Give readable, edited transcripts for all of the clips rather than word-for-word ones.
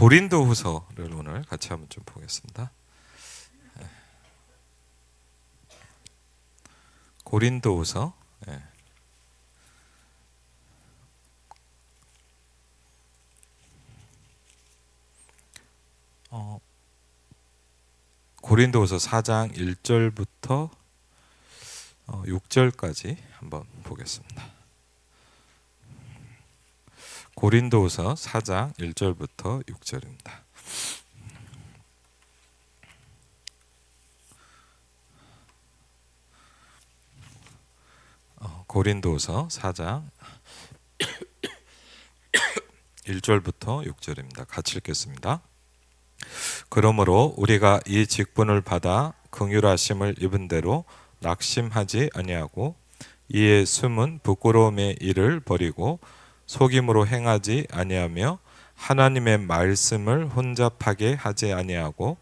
고린도후서를 오늘 같이 한번 좀 보겠습니다. 고린도후서 고린도후서 4장 1절부터 6절까지 한번 보겠습니다. 고린도후서 4장 1절부터 6절입니다. 고린도후서 4장 1절부터 6절입니다. 같이 읽겠습니다. 그러므로 우리가 이 직분을 받아 긍휼하심을 입은 대로 낙심하지 아니하고 이에 숨은 부끄러움의 일을 버리고 속임으로 행하지 아니하며 하나님의 말씀을 혼잡하게 하지 아니하고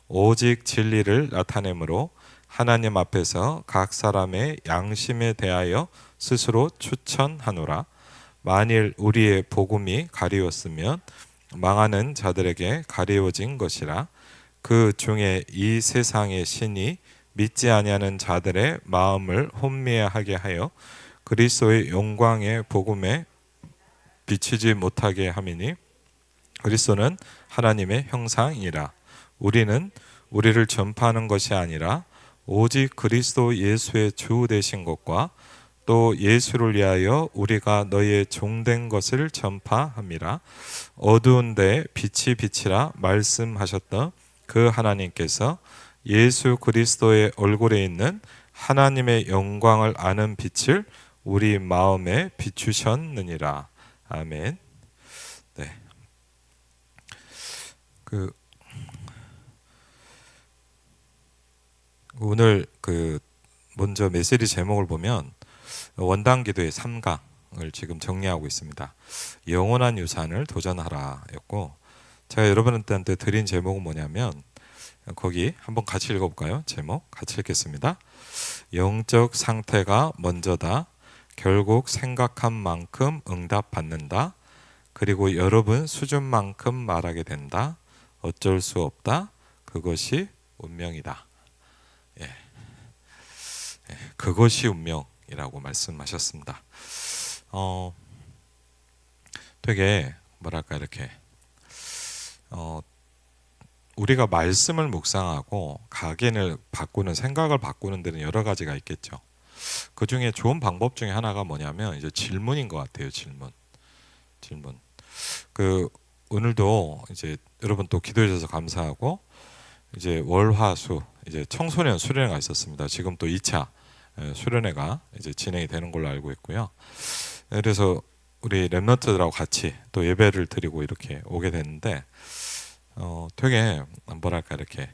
오직 진리를 나타내므로 하나님 앞에서 각 사람의 양심에 대하여 스스로 추천하노라. 만일 우리의 복음이 가리웠으면 망하는 자들에게 가리워진 것이라. 그 중에 이 세상의 신이 믿지 아니하는 자들의 마음을 혼미하게 하여 그리스도의 영광의 복음에 비치지 못하게 함이니 그리스도는 하나님의 형상이라. 우리는 우리를 전파하는 것이 아니라 오직 그리스도 예수의 주 되신 것과 또 예수를 위하여 우리가 너희의 종된 것을 전파함이라. 어두운데 빛이 비치라 말씀하셨던 그 하나님께서 예수 그리스도의 얼굴에 있는 하나님의 영광을 아는 빛을 우리 마음에 비추셨느니라. 아멘. 네. 오늘 먼저 메시지 제목을 보면 원당 기도의 3강을 지금 정리하고 있습니다. 영원한 유산을 도전하라였고, 제가 여러분한테 드린 제목은 뭐냐면 거기 한번 같이 읽어볼까요? 제목 같이 읽겠습니다. 영적 상태가 먼저다. 결국 생각한 만큼 응답받는다. 그리고 여러분 수준만큼 말하게 된다. 어쩔 수 없다. 그것이 운명이다. 그것이 운명이라고 말씀하셨습니다. 되게 뭐랄까 이렇게 우리가 말씀을 묵상하고 각인을 바꾸는, 생각을 바꾸는 데는 여러 가지가 있겠죠. 그 중에 좋은 방법 중에 하나가 뭐냐면 이제 질문인 것 같아요. 질문. 오늘도 이제 여러분 또 기도해 주셔서 감사하고, 이제 월화수 이제 청소년 수련회가 있었습니다. 지금 또 2차 수련회가 이제 진행이 되는 걸로 알고 있고요. 그래서 우리 랩런트들하고 같이 또 예배를 드리고 이렇게 오게 됐는데, 되게 뭐랄까 이렇게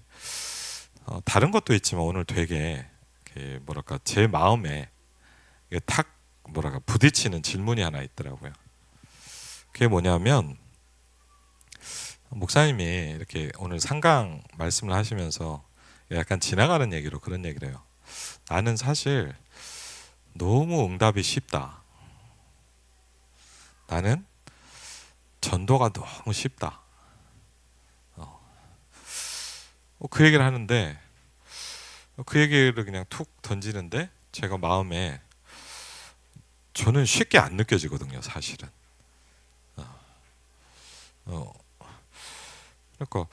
다른 것도 있지만 오늘 되게 뭐랄까 제 마음에 탁 뭐랄까 부딪히는 질문이 하나 있더라고요. 그게 뭐냐면, 목사님이 이렇게 오늘 상강 말씀을 하시면서 약간 지나가는 얘기로 그런 얘기를 해요. 나는 사실 너무 응답이 쉽다. 나는 전도가 너무 쉽다. 그 얘기를 하는데, 그 얘기를 그냥 툭 던지는데 제가 마음에, 저는 쉽게 안 느껴지거든요, 사실은. 그러니까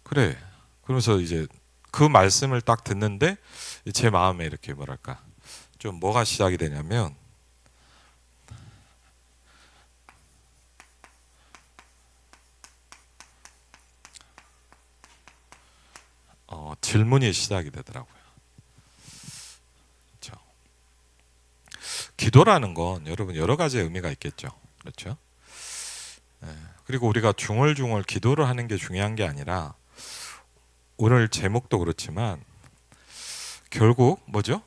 그래. 그러면서 이제 그 말씀을 딱 듣는데 제 마음에 이렇게 뭐랄까 좀 뭐가 시작이 되냐면, 질문이 시작이 되더라고요. 그렇죠? 기도라는 건 여러분 여러 가지 의미가 있겠죠. 그렇죠? 그리고 우리가 중얼중얼 기도를 하는 게 중요한 게 아니라, 오늘 제목도 그렇지만 결국 뭐죠?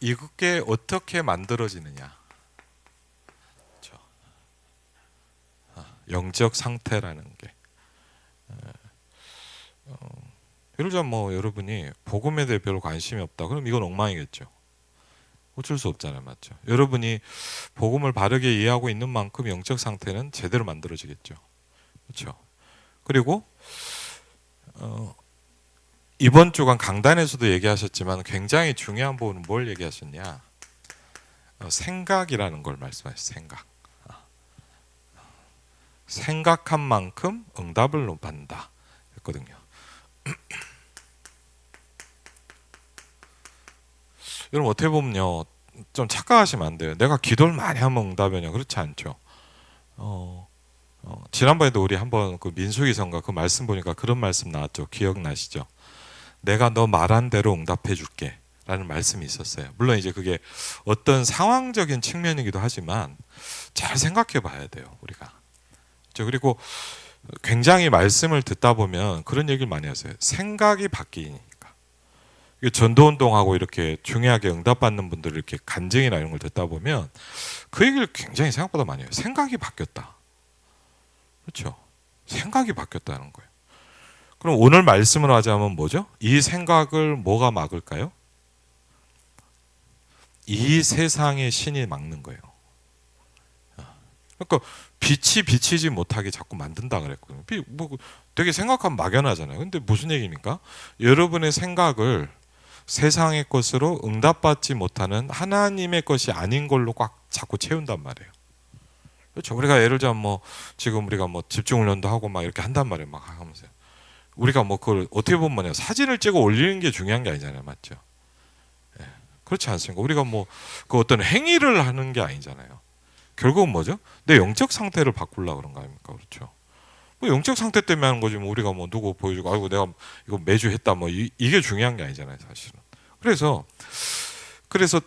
이게 어떻게 만들어지느냐. 그렇죠? 영적 상태라는 게. 예를 들자면 여러분이 복음에 대해 별로 관심이 없다. 그럼 이건 엉망이겠죠. 어쩔 수 없잖아요, 맞죠? 여러분이 복음을 바르게 이해하고 있는 만큼 영적 상태는 제대로 만들어지겠죠, 그렇죠? 그리고 이번 주간 강단에서도 얘기하셨지만 굉장히 중요한 부분은 뭘 얘기하셨냐? 생각이라는 걸 말씀하셨어요. 생각. 생각한 만큼 응답을 받는다 했거든요. 여러분 어떻게 보면요, 좀 착각하시면 안 돼요. 내가 기도를 많이 하면 응답이냐? 그렇지 않죠. 지난번에도 우리 한번 그 민수기성가 그 말씀 보니까 그런 말씀 나왔죠. 기억나시죠? 내가 너 말한 대로 응답해 줄게 라는 말씀이 있었어요. 물론 이제 그게 어떤 상황적인 측면이기도 하지만 잘 생각해 봐야 돼요, 우리가. 그리고 굉장히 말씀을 듣다 보면 그런 얘기를 많이 하세요. 생각이 바뀌니까. 전도운동하고 이렇게 중요하게 응답받는 분들 이렇게 간증이나 이런 걸 듣다 보면 그 얘기를 굉장히 생각보다 많이 해요. 생각이 바뀌었다. 그렇죠? 생각이 바뀌었다는 거예요. 그럼 오늘 말씀을 하자면 뭐죠? 이 생각을 뭐가 막을까요? 이 세상의 신이 막는 거예요. 그러니까 빛이 비치지 못하게 자꾸 만든다 그랬거든요. 뭐 되게 생각하면 막연하잖아요. 근데 무슨 얘기입니까? 여러분의 생각을 세상의 것으로 응답받지 못하는 하나님의 것이 아닌 걸로 꽉 자꾸 채운단 말이에요. 그렇죠? 우리가 예를 들면 뭐 지금 우리가 뭐 집중훈련도 하고 막 이렇게 한단 말이에요. 막 하면서 우리가 뭐 그걸 어떻게 보면 뭐냐, 사진을 찍어 올리는 게 중요한 게 아니잖아요, 맞죠? 예. 그렇지 않습니까? 우리가 뭐 그 어떤 행위를 하는 게 아니잖아요. 결국은 뭐죠? 내 영적 상태를 바꾸려고 그런 거 아닙니까? 그렇죠? 뭐 영적 상태 때문에 하는 거지 뭐 우리가 뭐 누구 보여주고 아이고 내가 이거 매주 했다 뭐 이게 중요한 게 아니잖아요, 사실은. 그래서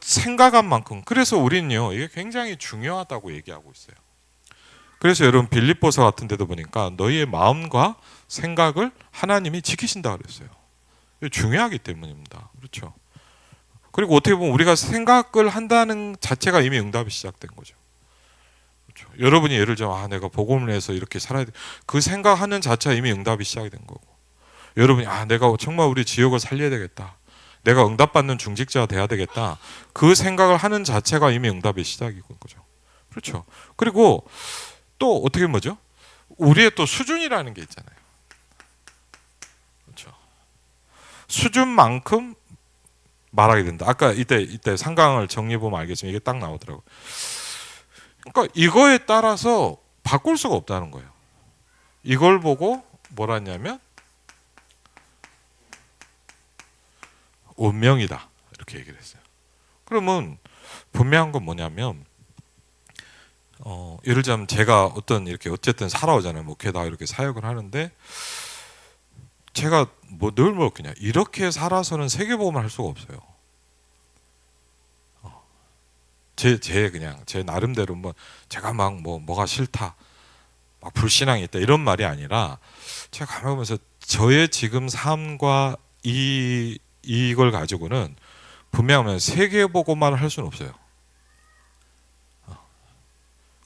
생각한 만큼, 그래서 우리는요 이게 굉장히 중요하다고 얘기하고 있어요. 그래서 여러분 빌립보서 같은 데도 보니까 너희의 마음과 생각을 하나님이 지키신다 그랬어요. 이게 중요하기 때문입니다. 그렇죠? 그리고 어떻게 보면 우리가 생각을 한다는 자체가 이미 응답이 시작된 거죠. 그렇죠? 여러분이 예를 들면 내가 복음을 위해서 이렇게 살아야 돼, 그 생각하는 자체가 이미 응답이 시작이 된 거고, 여러분이 내가 정말 우리 지역을 살려야 되겠다, 내가 응답받는 중직자가 돼야 되겠다, 그 생각을 하는 자체가 이미 응답의 시작인 거죠. 그렇죠? 그리고 또 어떻게 뭐죠? 우리의 또 수준이라는 게 있잖아요. 그렇죠? 수준만큼 말하게 된다. 아까 이때 상강을 정리해 보면 알겠지만 이게 딱 나오더라고요. 그러니까 이거에 따라서 바꿀 수가 없다는 거예요. 이걸 보고 뭐라 했냐면 운명이다 이렇게 얘기를 했어요. 그러면 분명한 건 뭐냐면 예를 들자면 제가 어떤 이렇게 어쨌든 살아오잖아요. 뭐 게다가 이렇게 사역을 하는데 제가 뭐 늘 그냥 이렇게 살아서는 세계복음을 할 수가 없어요. 그냥 제 나름대로 뭐 제가 막 뭐가 싫다, 막 불신앙이 있다 이런 말이 아니라 제가 가만히 보면서 저의 지금 삶과 이걸 가지고는 분명하면 세계복음만 할 수는 없어요.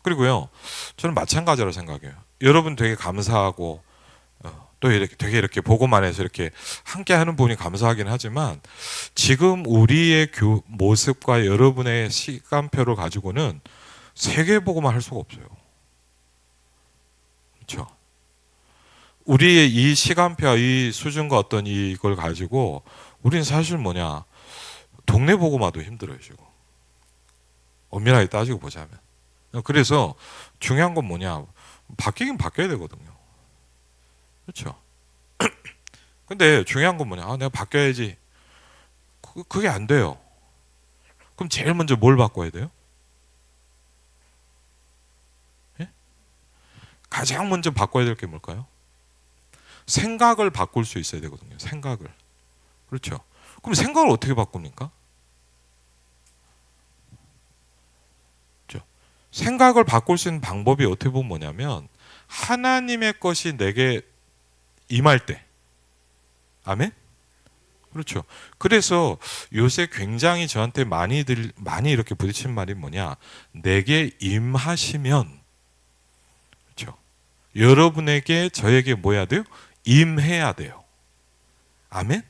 그리고요, 저는 마찬가지로 생각해요. 여러분 되게 감사하고 또 이렇게 되게 이렇게 보고만 해서 이렇게 함께 하는 분이 감사하긴 하지만 지금 우리의 모습과 여러분의 시간표를 가지고는 세계 보고만 할 수가 없어요. 그렇죠? 우리의 이 시간표와 이 수준과 어떤 이걸 가지고 우리는 사실 뭐냐, 동네 보고마도 힘들어요 지금. 엄밀하게 따지고 보자면. 그래서 중요한 건 뭐냐, 바뀌긴 바뀌어야 되거든요. 그렇죠? 근데 중요한 건 뭐냐, 내가 바뀌어야지. 그게 안 돼요. 그럼 제일 먼저 뭘 바꿔야 돼요? 예? 가장 먼저 바꿔야 될 게 뭘까요? 생각을 바꿀 수 있어야 되거든요. 생각을. 그렇죠? 그럼 생각을 어떻게 바꿉니까? 그렇죠? 생각을 바꿀 수 있는 방법이 어떻게 보면 뭐냐면 하나님의 것이 내게 임할 때. 아멘? 그렇죠. 그래서 요새 굉장히 저한테 많이 이렇게 부딪힌 말이 뭐냐, 내게 임하시면, 그렇죠, 여러분에게 저에게 뭐 해야 돼요? 임해야 돼요. 아멘?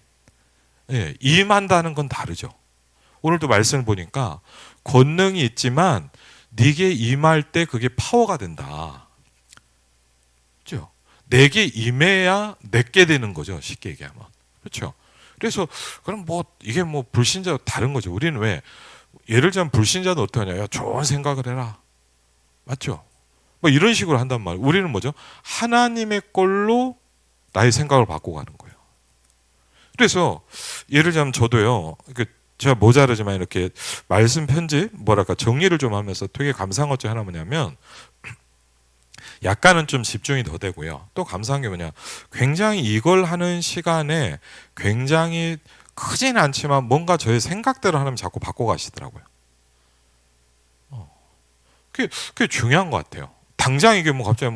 예, 임한다는 건 다르죠. 오늘도 말씀을 보니까 권능이 있지만 네게 임할 때 그게 파워가 된다. 그렇죠? 내게 임해야 내게 되는 거죠. 쉽게 얘기하면. 그렇죠? 그래서 그럼 뭐 이게 뭐 불신자 다른 거죠. 우리는 왜 예를 들면 불신자는 어떻게 하냐? 야, 좋은 생각을 해라. 맞죠? 뭐 이런 식으로 한단 말이에요. 우리는 뭐죠? 하나님의 걸로 나의 생각을 바꾸고 가는 거예요. 그래서 예를 들면 저도요. 제가 모자르지만 이렇게 말씀 편집 뭐랄까 정리를 좀 하면서 되게 감사한 것 중에 하나 뭐냐면 약간은 좀 집중이 더 되고요. 또 감사한 게 뭐냐? 굉장히 이걸 하는 시간에 굉장히 크진 않지만 뭔가 저의 생각대로 하나님 자꾸 바꿔 가시더라고요. 그게 중요한 것 같아요. 당장 이게 뭐 갑자기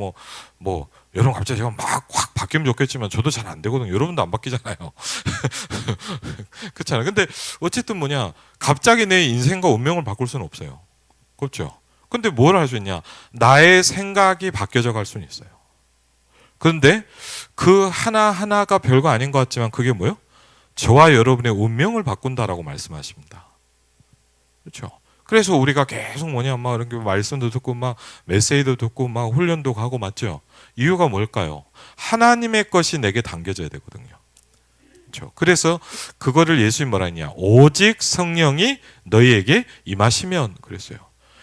뭐 여러분 갑자기 제가 막 확 바뀌면 좋겠지만 저도 잘 안 되거든요. 여러분도 안 바뀌잖아요. 그렇잖아요. 근데 어쨌든 뭐냐 갑자기 내 인생과 운명을 바꿀 수는 없어요. 그렇죠? 근데 뭘 할 수 있냐? 나의 생각이 바뀌어져 갈 수는 있어요. 그런데 그 하나하나가 별거 아닌 것 같지만 그게 뭐예요? 저와 여러분의 운명을 바꾼다라고 말씀하십니다. 그렇죠? 그래서 우리가 계속 뭐냐 막 이런 게 말씀도 듣고 막 메시지도 듣고 막 훈련도 가고 맞죠? 이유가 뭘까요? 하나님의 것이 내게 당겨져야 되거든요. 그렇죠? 그래서 그거를 예수님 뭐라 했냐? 오직 성령이 너희에게 임하시면 그랬어요.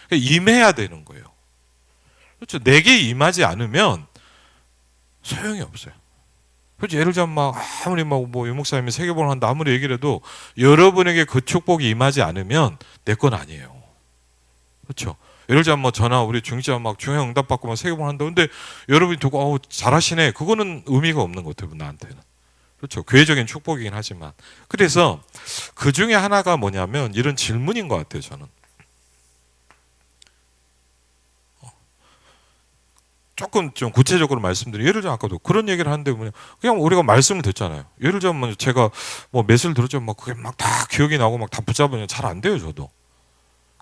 그러니까 임해야 되는 거예요. 그렇죠? 내게 임하지 않으면 소용이 없어요. 그렇죠? 예를 들면 막 아무리 뭐 유목사님이 세계복음을 한다 아무리 얘기를 해도 여러분에게 그 축복이 임하지 않으면 내 건 아니에요. 그렇죠? 예를 들면 뭐 전화 우리 중지자 막 중요한 응답 받고 막 세계복음 한다. 근데 여러분이 듣고 잘하시네. 그거는 의미가 없는 것 같아요. 나한테는. 그렇죠? 교회적인 축복이긴 하지만. 그래서 그 중에 하나가 뭐냐면 이런 질문인 것 같아요. 저는. 조금 좀 구체적으로 말씀드리면 예를 들면 아까도 그런 얘기를 하는데 뭐냐 그냥 우리가 말씀을 듣잖아요. 예를 들면 제가 뭐 메시지를 들었죠. 막 그게 막 다 기억이 나고 막 다 붙잡으면 잘 안 돼요. 저도.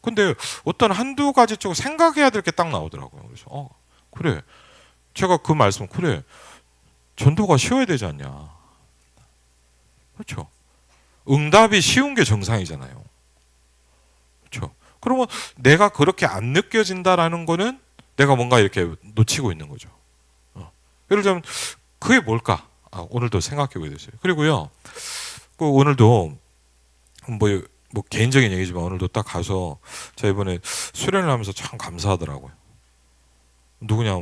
근데 어떤 한두 가지 쪽 생각해야 될 게 딱 나오더라고요. 그래서 그래. 제가 그 말씀 그래. 전도가 쉬워야 되지 않냐. 그렇죠. 응답이 쉬운 게 정상이잖아요. 그렇죠. 그러면 내가 그렇게 안 느껴진다라는 거는 내가 뭔가 이렇게 놓치고 있는 거죠. 예를 들면 그게 뭘까? 오늘도 생각해 보게 됐어요. 그리고요. 오늘도 뭐 개인적인 얘기지만 오늘도 딱 가서 제가 이번에 수련을 하면서 참 감사하더라고요. 누구냐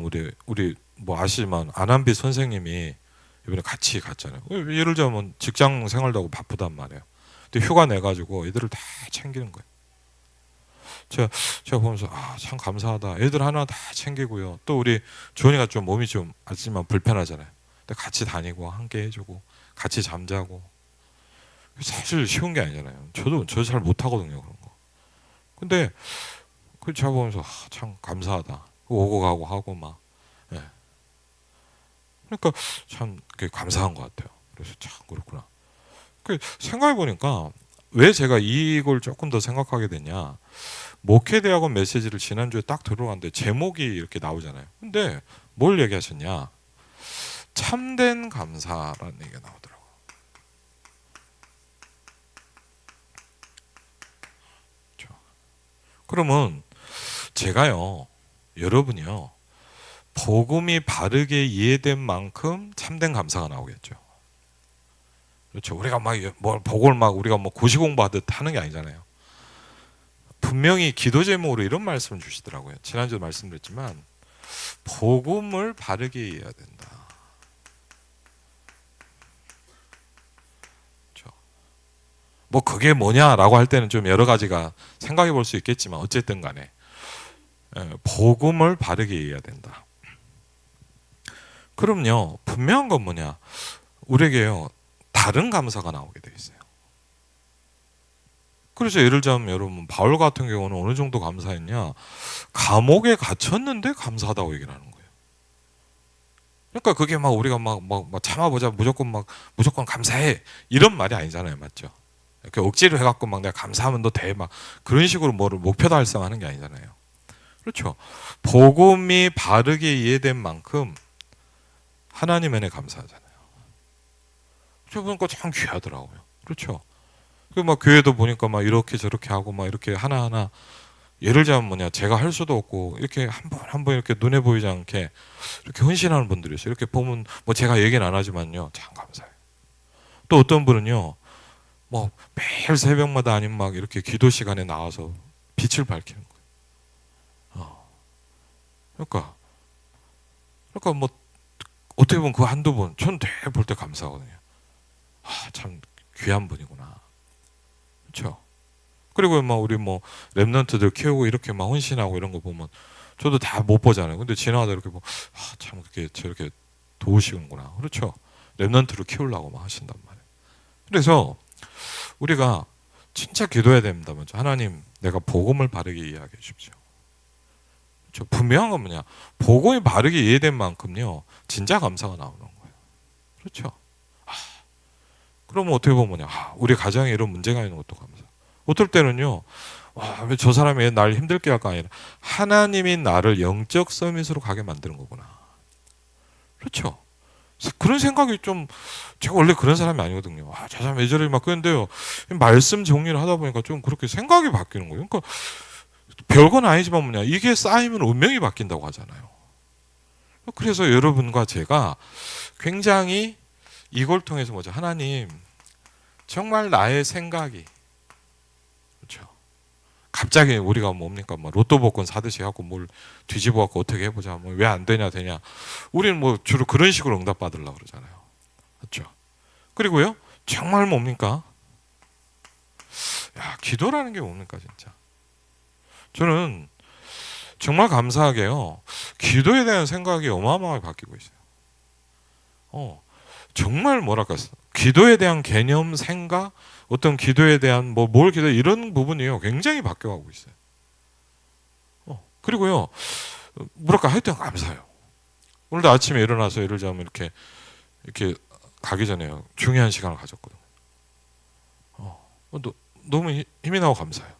우리 뭐 아시지만 안한비 선생님이 이번에 같이 갔잖아요. 예를 들면 직장 생활도 하고 바쁘단 말이에요. 근데 휴가 내 가지고 애들을 다 챙기는 거예요. 제가 보면서 참 감사하다. 애들 하나 다 챙기고요. 또 우리 주원이가 좀 몸이 좀 아시지만 불편하잖아요. 근데 같이 다니고 함께 해주고 같이 잠자고 사실 쉬운 게 아니잖아요. 저도 잘 못하거든요 그런 거. 근데 그 제가 보면서 참 감사하다. 오고 가고 하고 막. 예. 그러니까 참 감사한 것 같아요. 그래서 참 그렇구나. 생각해 보니까 왜 제가 이걸 조금 더 생각하게 되냐. 목회대학원 메시지를 지난주에 딱 들어갔는데 제목이 이렇게 나오잖아요. 근데 뭘 얘기하셨냐? 참된 감사라는 얘기가 나오더라고요. 그렇죠? 그러면 제가요, 여러분이요, 복음이 바르게 이해된 만큼 참된 감사가 나오겠죠. 그렇죠. 우리가 막 복음을 막 우리가 뭐 고시공부하듯 하는 게 아니잖아요. 분명히 기도 제목으로 이런 말씀을 주시더라고요. 지난주에 말씀드렸지만 복음을 바르게 이해해야 된다. 그렇죠. 뭐 그게 뭐냐라고 할 때는 좀 여러 가지가 생각해 볼 수 있겠지만 어쨌든 간에 복음을 바르게 이해해야 된다. 그럼요. 분명한 건 뭐냐. 우리에게요. 다른 감사가 나오게 돼 있어요. 그래서 예를 들자면 여러분 바울 같은 경우는 어느 정도 감사했냐. 감옥에 gat혔는데 감사하다고 얘기를 하는 거예요. 그러니까 그게 막 우리가 막 참아보자 무조건 감사해 이런 말이 아니잖아요. 맞죠? 이렇게 억지로 해갖고 막 내가 감사하면 너 돼 막 그런 식으로 뭐를 목표 달성하는 게 아니잖아요. 그렇죠? 복음이 바르게 이해된 만큼 하나님 은혜 감사하잖아요. 그러니까 참 귀하더라고요. 그렇죠? 그 막 교회도 보니까 막 이렇게 저렇게 하고 막 이렇게 하나하나 예를 들자면 뭐냐 제가 할 수도 없고 이렇게 한 번 한 번 이렇게 눈에 보이지 않게 이렇게 헌신하는 분들이 있어요. 이렇게 보면 뭐 제가 얘기는 안 하지만요 참 감사해요. 또 어떤 분은요 뭐 매일 새벽마다 아니면 막 이렇게 기도 시간에 나와서 빛을 밝히는 거예요. 그러니까 뭐 어떻게 보면 그 한두 번 전 되게 볼 때 감사하거든요. 참 귀한 분이구나. 그렇죠? 그리고 막 우리 뭐 랩런트들 키우고 이렇게 막 헌신하고 이런 거 보면 저도 다 못 보잖아요. 근데 지나가다 이렇게 참 그렇게 저렇게 도우시는구나. 그렇죠? 랩런트를 키우려고 막 하신단 말이에요. 그래서 우리가 진짜 기도해야 됩니다. 먼저 하나님, 내가 복음을 바르게 이해하게 해주십시오. 그렇죠? 분명한 건 뭐냐? 복음이 바르게 이해된 만큼요, 진짜 감사가 나오는 거예요. 그렇죠? 그러면 어떻게 보면 뭐냐? 우리 가정에 이런 문제가 있는 것도 감사. 어떨 때는요, 왜 저 사람이 날 힘들게 할까 아니라 하나님이 나를 영적 서밋으로 가게 만드는 거구나. 그렇죠? 그런 생각이 좀 제가 원래 그런 사람이 아니거든요. 저 사람 왜 저래 막 그런데요. 말씀 정리를 하다 보니까 좀 그렇게 생각이 바뀌는 거예요. 그러니까 별건 아니지만 뭐냐 이게 쌓이면 운명이 바뀐다고 하잖아요. 그래서 여러분과 제가 굉장히 이걸 통해서 뭐죠? 하나님 정말 나의 생각이 그렇죠. 갑자기 우리가 뭡니까? 뭐 로또 복권 사듯이 하고 뭘 뒤집어 갖고 어떻게 해보자. 뭐 왜 안 되냐 되냐. 우리는 뭐 주로 그런 식으로 응답 받으려고 그러잖아요. 그렇죠. 그리고요. 정말 뭡니까? 기도라는 게 뭡니까 진짜. 저는 정말 감사하게요. 기도에 대한 생각이 어마어마하게 바뀌고 있어요. 정말 뭐랄까 기도에 대한 개념, 생각, 어떤 기도에 대한 뭘 기도 이런 부분이요 굉장히 바뀌어가고 있어요. 그리고요 뭐랄까 하여튼 감사해요. 오늘도 아침에 일어나서 예를 들자면 이렇게 가기 전에요 중요한 시간을 가졌거든요. 너무 힘이 나고 감사해요.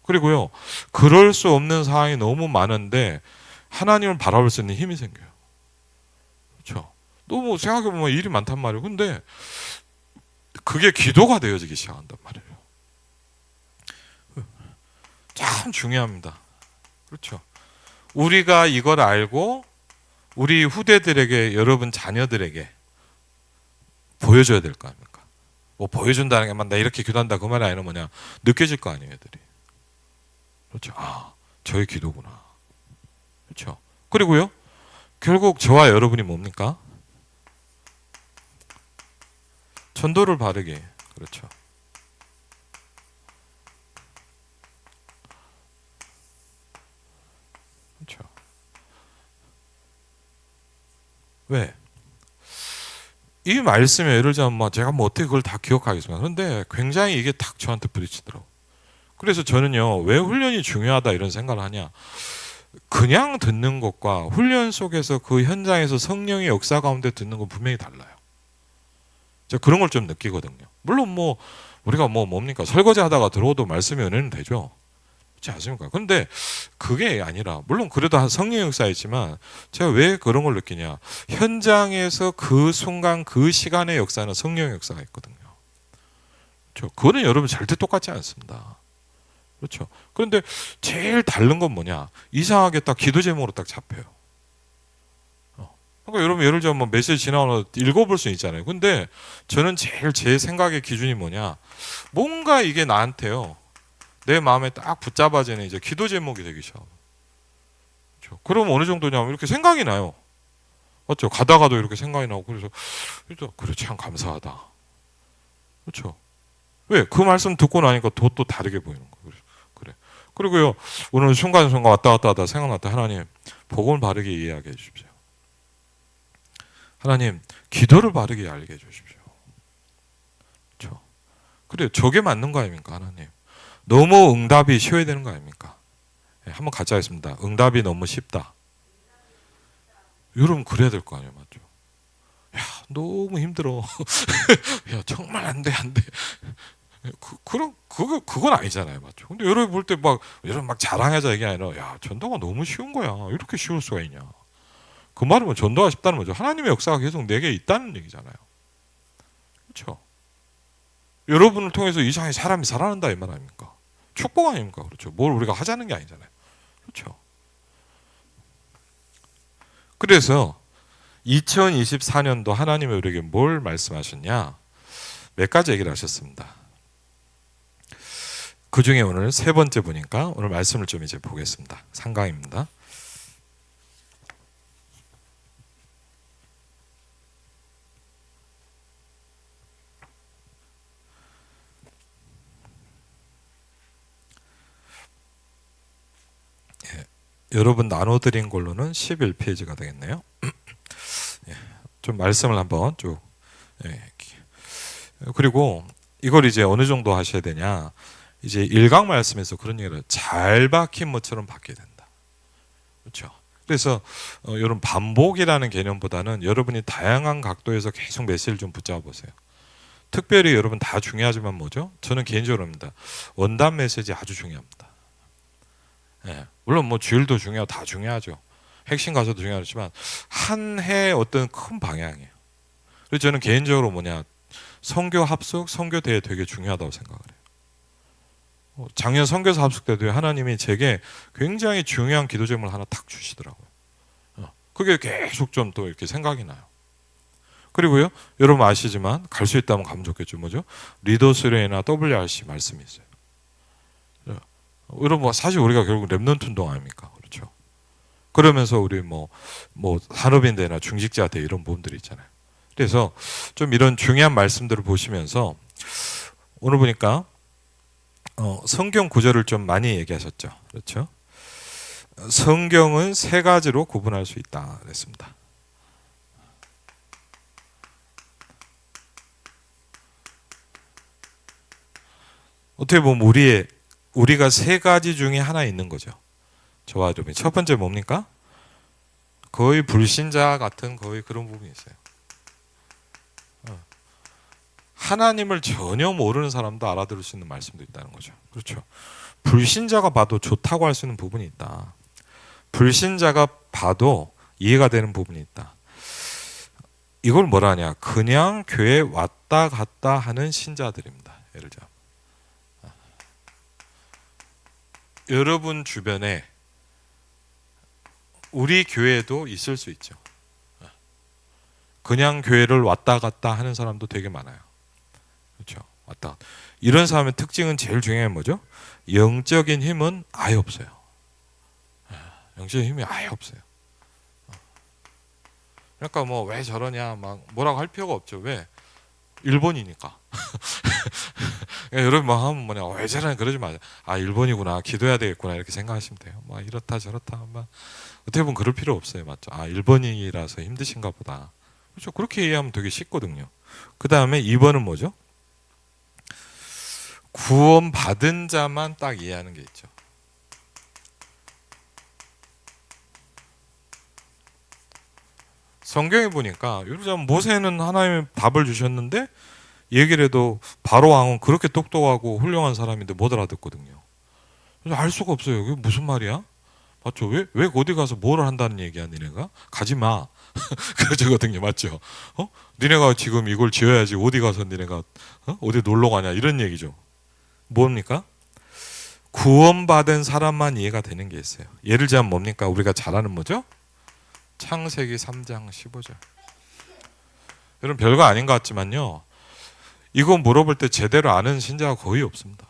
그리고요 그럴 수 없는 상황이 너무 많은데 하나님을 바라볼 수 있는 힘이 생겨요. 그렇죠? 너무 생각해보면 일이 많단 말이에요. 근데 그게 기도가 되어지기 시작한단 말이에요. 참 중요합니다. 그렇죠? 우리가 이걸 알고 우리 후대들에게 여러분 자녀들에게 보여줘야 될 거 아닙니까? 뭐 보여준다는 게 막 나 이렇게 기도한다 그 말이 아니라 뭐냐 느껴질 거 아니에요 애들이. 그렇죠? 저의 기도구나. 그렇죠? 그리고요 결국 저와 여러분이 뭡니까? 전도를 바르게. 그렇죠. 그렇죠. 왜? 이 말씀에 예를 들자면 제가 어떻게 그걸 다 기억하겠습니까? 그런데 굉장히 이게 딱 저한테 부딪히더라고. 그래서 저는요 왜 훈련이 중요하다 이런 생각을 하냐? 그냥 듣는 것과 훈련 속에서 그 현장에서 성령의 역사 가운데 듣는 건 분명히 달라요. 제가 그런 걸 좀 느끼거든요. 물론 우리가 뭡니까 설거지 하다가 들어오도 말씀이 은혜는 되죠. 그렇지 않습니까? 근데 그게 아니라 물론 그래도 성령의 역사이지만 제가 왜 그런 걸 느끼냐? 현장에서 그 순간 그 시간의 역사는 성령의 역사가 있거든요. 그렇죠? 그거는 여러분 절대 똑같지 않습니다. 그렇죠? 그런데 제일 다른 건 뭐냐? 이상하게 딱 기도 제목으로 딱 잡혀요. 그러니까 여러분 예를 들면 메시지 지나오면 읽어볼 수 있잖아요. 근데 저는 제일 제 생각의 기준이 뭐냐? 뭔가 이게 나한테요. 내 마음에 딱 붙잡아지는 이제 기도 제목이 되기 시작해요. 그렇죠? 그럼 어느 정도냐면 이렇게 생각이 나요. 맞죠? 가다가도 이렇게 생각이 나고 그래서 그래 참 감사하다. 그렇죠? 왜? 그 말씀 듣고 나니까 또 다르게 보이는 거예요. 그래. 그리고요 오늘 순간순간 왔다 갔다 하다 생각났다. 하나님 복음을 바르게 이해하게 해주십시오. 하나님 기도를 바르게 알게 해주십시오. 그렇죠? 그래 저게 맞는 거 아닙니까 하나님? 너무 응답이 쉬워야 되는 거 아닙니까? 한번 같이 하겠습니다. 응답이 너무 쉽다. 여러분 그래야 될 거 아니에요, 맞죠? 너무 힘들어. 정말 안 돼, 안 돼. 그건 아니잖아요, 맞죠? 근데 여러분 볼 때 여러분 자랑하자 이게 아니라, 전도가 너무 쉬운 거야. 이렇게 쉬울 수가 있냐? 그 말은 전도가 쉽다는 거죠. 하나님의 역사가 계속 내게 있다는 얘기잖아요. 그렇죠? 여러분을 통해서 이 세상에 사람이 살아난다 이 말 아닙니까? 축복 아닙니까? 그렇죠. 뭘 우리가 하자는 게 아니잖아요. 그렇죠. 그래서 2024년도 하나님이 우리에게 뭘 말씀하셨냐? 몇 가지 얘기를 하셨습니다. 그 중에 오늘 세 번째 보니까 오늘 말씀을 좀 이제 보겠습니다. 상강입니다. 여러분 나눠드린 걸로는 11페이지가 되겠네요. 좀 말씀을 한번 쭉. 그리고 이걸 이제 어느 정도 하셔야 되냐? 이제 일강 말씀에서 그런 얘기를 잘 박힌 것처럼 박혀야 된다. 그렇죠? 그래서 이런 반복이라는 개념보다는 여러분이 다양한 각도에서 계속 메시지를 좀 붙잡아 보세요. 특별히 여러분 다 중요하지만 뭐죠? 저는 개인적으로 합니다. 원단 메시지 아주 중요합니다. 물론 뭐 주일도 중요하고 다 중요하죠. 핵심 가서도 중요하지만 한 해 어떤 큰 방향이에요. 그래서 저는 개인적으로 선교 합숙, 선교 대회 되게 중요하다고 생각을 해요. 작년 선교사 합숙 때도 하나님이 제게 굉장히 중요한 기도 제목을 하나 탁 주시더라고요. 그게 계속 좀 또 이렇게 생각이 나요. 그리고요, 여러분 아시지만 갈 수 있다면 가면 좋겠죠. 뭐죠? 리더스레이나 WRC 말씀이 있어요. 여러분 사실 우리가 결국 랩넌트 운동 아닙니까? 그렇죠. 그러면서 우리 뭐 산업인대나 중직자대 이런 부분들이 있잖아요. 그래서 좀 이런 중요한 말씀들을 보시면서 오늘 보니까 성경 구절을 좀 많이 얘기하셨죠. 그렇죠. 성경은 세 가지로 구분할 수 있다 그랬습니다. 어떻게 보면 우리가 세 가지 중에 하나 있는 거죠. 저와 여러분이 첫 번째 뭡니까? 거의 불신자 같은 거의 그런 부분이 있어요. 하나님을 전혀 모르는 사람도 알아들을 수 있는 말씀도 있다는 거죠. 그렇죠. 불신자가 봐도 좋다고 할 수 있는 부분이 있다. 불신자가 봐도 이해가 되는 부분이 있다. 이걸 뭐라 하냐? 그냥 교회 왔다 갔다 하는 신자들입니다. 예를 들어 여러분 주변에 우리 교회도 있을 수 있죠. 그냥 교회를 왔다 갔다 하는 사람도 되게 많아요. 그렇죠. 왔다. 이런 사람의 특징은 제일 중요한 게 뭐죠? 영적인 힘은 아예 없어요. 영적인 힘이 아예 없어요. 그러니까 뭐 왜 저러냐 막 뭐라고 할 필요가 없죠. 왜? 일본이니까. 여러분 뭐 하면 왜 저러냐 그러지 마세요. 아 일본이구나 기도해야 되겠구나 이렇게 생각하시면 돼요. 막 이렇다 저렇다 막 어떻게 보면 그럴 필요 없어요. 맞죠? 아 일본인이라서 힘드신가 보다. 그렇죠. 그렇게 이해하면 되게 쉽거든요. 그 다음에 2번은 뭐죠? 구원 받은 자만 딱 이해하는 게 있죠. 성경에 보니까 요즘 모세는 하나님의 답을 주셨는데 얘기를 해도 바로 왕은 그렇게 똑똑하고 훌륭한 사람인데 못 알아듣거든요. 그래서 알 수가 없어요. 이게 무슨 말이야? 맞죠? 왜 어디 가서 뭐를 한다는 얘기야 니네가? 가지 마. 그러거든요. 맞죠? 니네가 지금 이걸 지어야지 어디 가서 니네가 어디 놀러 가냐 이런 얘기죠. 뭡니까? 구원받은 사람만 이해가 되는 게 있어요. 예를 들자면 뭡니까? 우리가 잘 아는 뭐죠? 창세기 3장 15절. 여러분 별거 아닌 것 같지만요. 이거 물어볼 때 제대로 아는 신자가 거의 없습니다.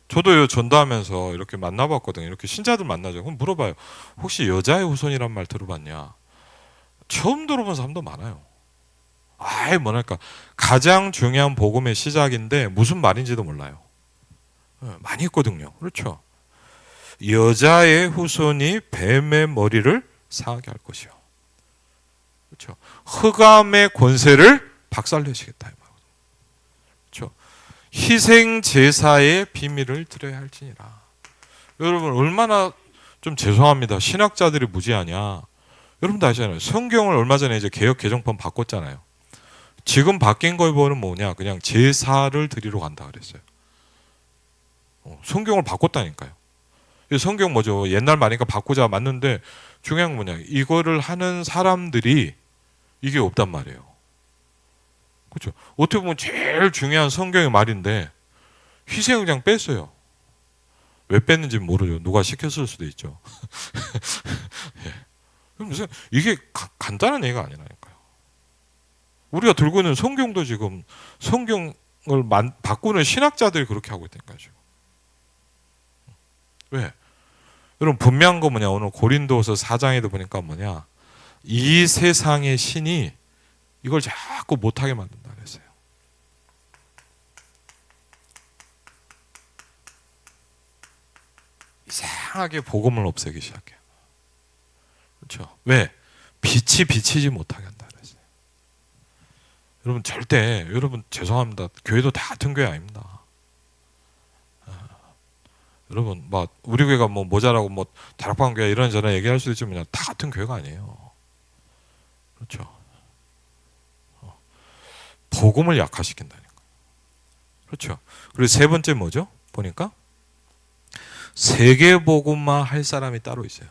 저도 전도하면서 이렇게 만나봤거든요. 이렇게 신자들 만나죠. 그럼 물어봐요. 혹시 여자의 후손이란 말 들어봤냐? 처음 들어본 사람도 많아요. 아예 뭐랄까 가장 중요한 복음의 시작인데 무슨 말인지도 몰라요. 많이 있거든요. 그렇죠. 여자의 후손이 뱀의 머리를 상하게 할 것이요. 그렇죠. 흑암의 권세를 박살내시겠다. 그렇죠. 희생 제사의 비밀을 드려야 할지니라. 여러분 얼마나 좀 죄송합니다. 신학자들이 무지하냐. 여러분도 아시잖아요. 성경을 얼마 전에 이제 개역 개정판 바꿨잖아요. 지금 바뀐 걸 보면 뭐냐? 그냥 제사를 드리러 간다 그랬어요. 성경을 바꿨다니까요. 성경 뭐죠? 옛날 말이니까 바꾸자 맞는데 중요한 건 뭐냐? 이거를 하는 사람들이 이게 없단 말이에요. 그렇죠. 어떻게 보면 제일 중요한 성경의 말인데 희생을 그냥 뺐어요. 왜 뺐는지 모르죠. 누가 시켰을 수도 있죠. 예. 무슨 이게 간단한 얘기가 아니라니까요. 우리가 들고 있는 성경도 지금 성경을 바꾸는 신학자들이 그렇게 하고 있다니까요. 지금. 왜? 여러분 분명한 거 뭐냐? 오늘 고린도서 4장에도 보니까 뭐냐? 이 세상의 신이 이걸 자꾸 못하게 만든다 그랬어요. 이상하게 복음을 없애기 시작해요. 그렇죠? 왜? 빛이 비치지 못하게 한다 그랬어요. 여러분 절대 여러분 죄송합니다. 교회도 다 같은 교회 아닙니다. 여러분 막 우리 교회가 뭐 모자라고 뭐 다락방 교회 이런저런 얘기할 수도 있지만 다 같은 교회가 아니에요. 그렇죠? 복음을 약화시킨다니까. 그렇죠? 그리고 세 번째 뭐죠? 보니까 세계 복음만 할 사람이 따로 있어요.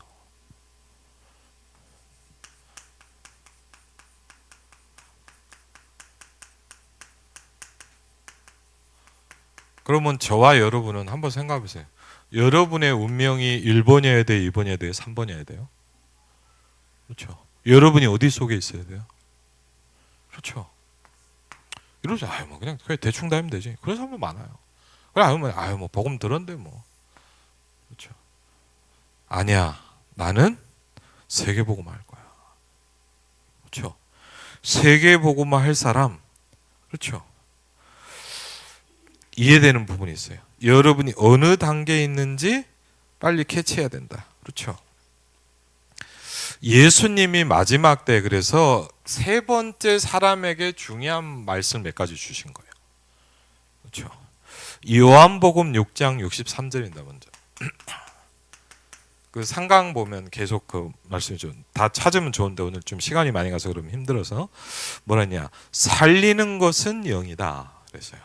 그러면 저와 여러분은 한번 생각해 보세요. 여러분의 운명이 1번이어야 돼요? 2번이어야 돼요? 3번이어야 돼요? 그렇죠. 여러분이 어디 속에 있어야 돼요? 그렇죠. 이러지 뭐 그냥 대충 다니면 되지. 그런 사람도 많아요. 그래 뭐 복음 들었는데 뭐. 그렇죠. 아니야. 나는 세계 복음 할 거야. 그렇죠. 세계 복음만 할 사람. 그렇죠. 이해되는 부분이 있어요. 여러분이 어느 단계에 있는지 빨리 캐치해야 된다. 그렇죠. 예수님이 마지막 때 그래서 세 번째 사람에게 중요한 말씀 몇 가지 주신 거예요. 그렇죠. 요한복음 6장 63절입니다. 먼저. 그 상강 보면 계속 그 말씀이죠. 다 찾으면 좋은데 오늘 좀 시간이 많이 가서 그러면 힘들어서 뭐라냐? 살리는 것은 영이다. 그랬어요.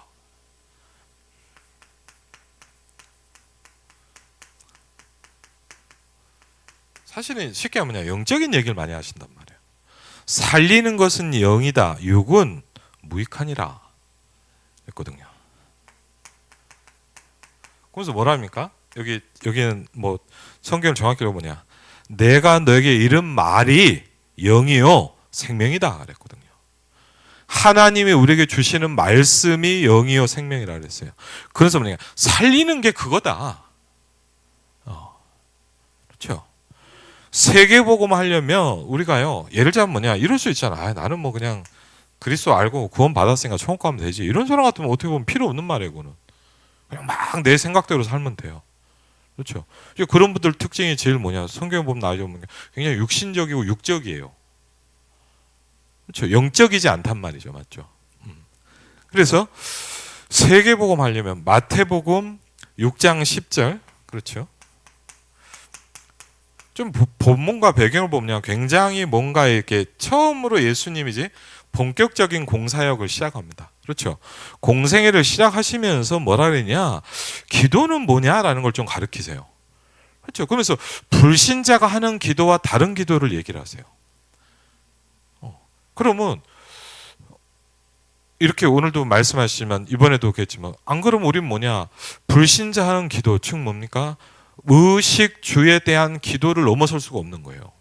사실은 쉽게 하면 영적인 얘기를 많이 하신단 말이에요. 살리는 것은 영이다. 육은 무익하니라 했거든요. 그래서 뭐랍니까? 여기는 뭐 성경을 정확히 읽어보냐? 내가 너에게 이른 말이 영이요 생명이다 그랬거든요. 하나님이 우리에게 주시는 말씀이 영이요 생명이라 그랬어요. 그래서 뭐냐? 살리는 게 그거다. 그렇죠? 세계복음 하려면 우리가요 예를 들면 뭐냐 이럴 수 있잖아. 나는 뭐 그냥 그리스도 알고 구원 받았으니까 천국 가면 되지. 이런 사람 같으면 어떻게 보면 필요 없는 말이에요. 그거는 그냥 막 내 생각대로 살면 돼요. 그렇죠. 그런 분들 특징이 제일 뭐냐 성경 보면 나오죠. 굉장히 육신적이고 육적이에요. 그렇죠. 영적이지 않단 말이죠. 맞죠. 그래서 세계복음 하려면 마태복음 6장 10절 그렇죠. 좀 본문과 배경을 보면 굉장히 뭔가 이렇게 처음으로 예수님이지 본격적인 공사역을 시작합니다. 그렇죠. 공생애를 시작하시면서 뭐라 그러냐 기도는 뭐냐라는 걸 좀 가르치세요. 그렇죠. 그러면서 불신자가 하는 기도와 다른 기도를 얘기를 하세요. 그러면 이렇게 오늘도 말씀하시지만 이번에도 그랬지만 안 그러면 우린 뭐냐 불신자 하는 기도 즉 뭡니까? 의식주에 대한 기도를 넘어설 수가 없는 거예요.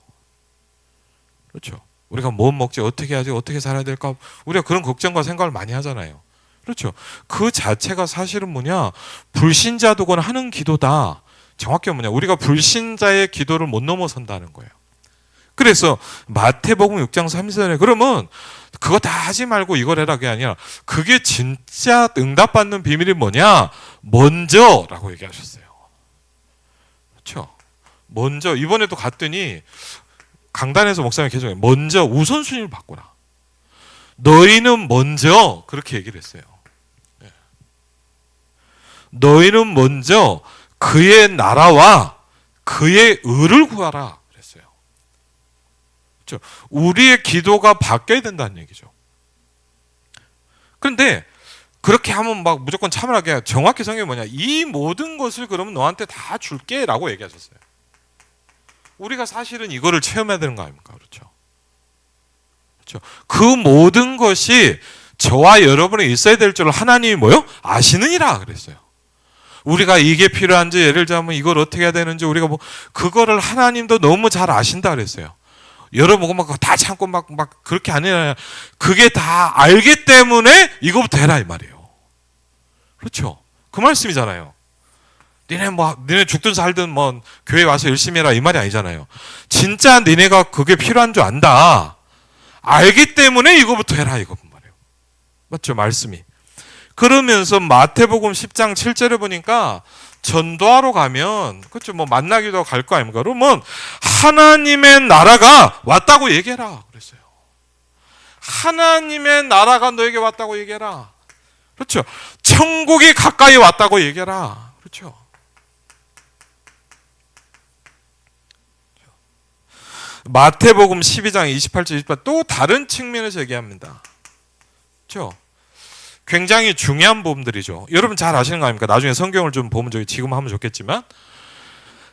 그렇죠. 우리가 뭐 먹지, 어떻게 하지, 어떻게 살아야 될까? 우리가 그런 걱정과 생각을 많이 하잖아요. 그렇죠. 그 자체가 사실은 뭐냐? 불신자도건 하는 기도다. 정확히 뭐냐? 우리가 불신자의 기도를 못 넘어선다는 거예요. 그래서 마태복음 6장 3절에 그러면 그거 다 하지 말고 이걸 해라 게 아니라 그게 진짜 응답받는 비밀이 뭐냐? 먼저라고 얘기하셨어요. 그렇죠. 먼저 이번에도 갔더니 강단에서 목사님 개정해 먼저 우선순위를 바꾸라. 너희는 먼저 그렇게 얘기를 했어요. 너희는 먼저 그의 나라와 그의 의를 구하라 그랬어요. 그렇죠. 우리의 기도가 바뀌어야 된다는 얘기죠. 그런데 그렇게 하면 막 무조건 참으라게 정확히 성경이 뭐냐 이 모든 것을 그러면 너한테 다 줄게 라고 얘기하셨어요. 우리가 사실은 이거를 체험해야 되는 거 아닙니까? 그렇죠. 그렇죠. 그 모든 것이 저와 여러분이 있어야 될 줄 하나님이 뭐요? 아시느니라 그랬어요. 우리가 이게 필요한지, 예를 들자면 이걸 어떻게 해야 되는지 우리가 뭐 그거를 하나님도 너무 잘 아신다 그랬어요. 여러분 막 다 참고 막 그렇게 안 해요. 그게 다 알기 때문에 이거부터 해라 이 말이에요. 그렇죠? 그 말씀이잖아요. 니네 죽든 살든 뭐 교회 와서 열심히 해라 이 말이 아니잖아요. 진짜 니네가 그게 필요한 줄 안다. 알기 때문에 이거부터 해라 이거 말이에요. 맞죠? 말씀이. 그러면서 마태복음 10장 7절에 보니까 전도하러 가면 그렇죠? 뭐 만나기도 갈 거 아닙니까? 그러면 하나님의 나라가 왔다고 얘기해라 그랬어요. 하나님의 나라가 너에게 왔다고 얘기해라. 그렇죠? 천국이 가까이 왔다고 얘기해라. 그렇죠? 마태복음 12장 28절 28절 또 다른 측면에서 얘기합니다. 그렇죠? 굉장히 중요한 부분들이죠. 여러분 잘 아시는 거 아닙니까? 나중에 성경을 좀 보면 지금 하면 좋겠지만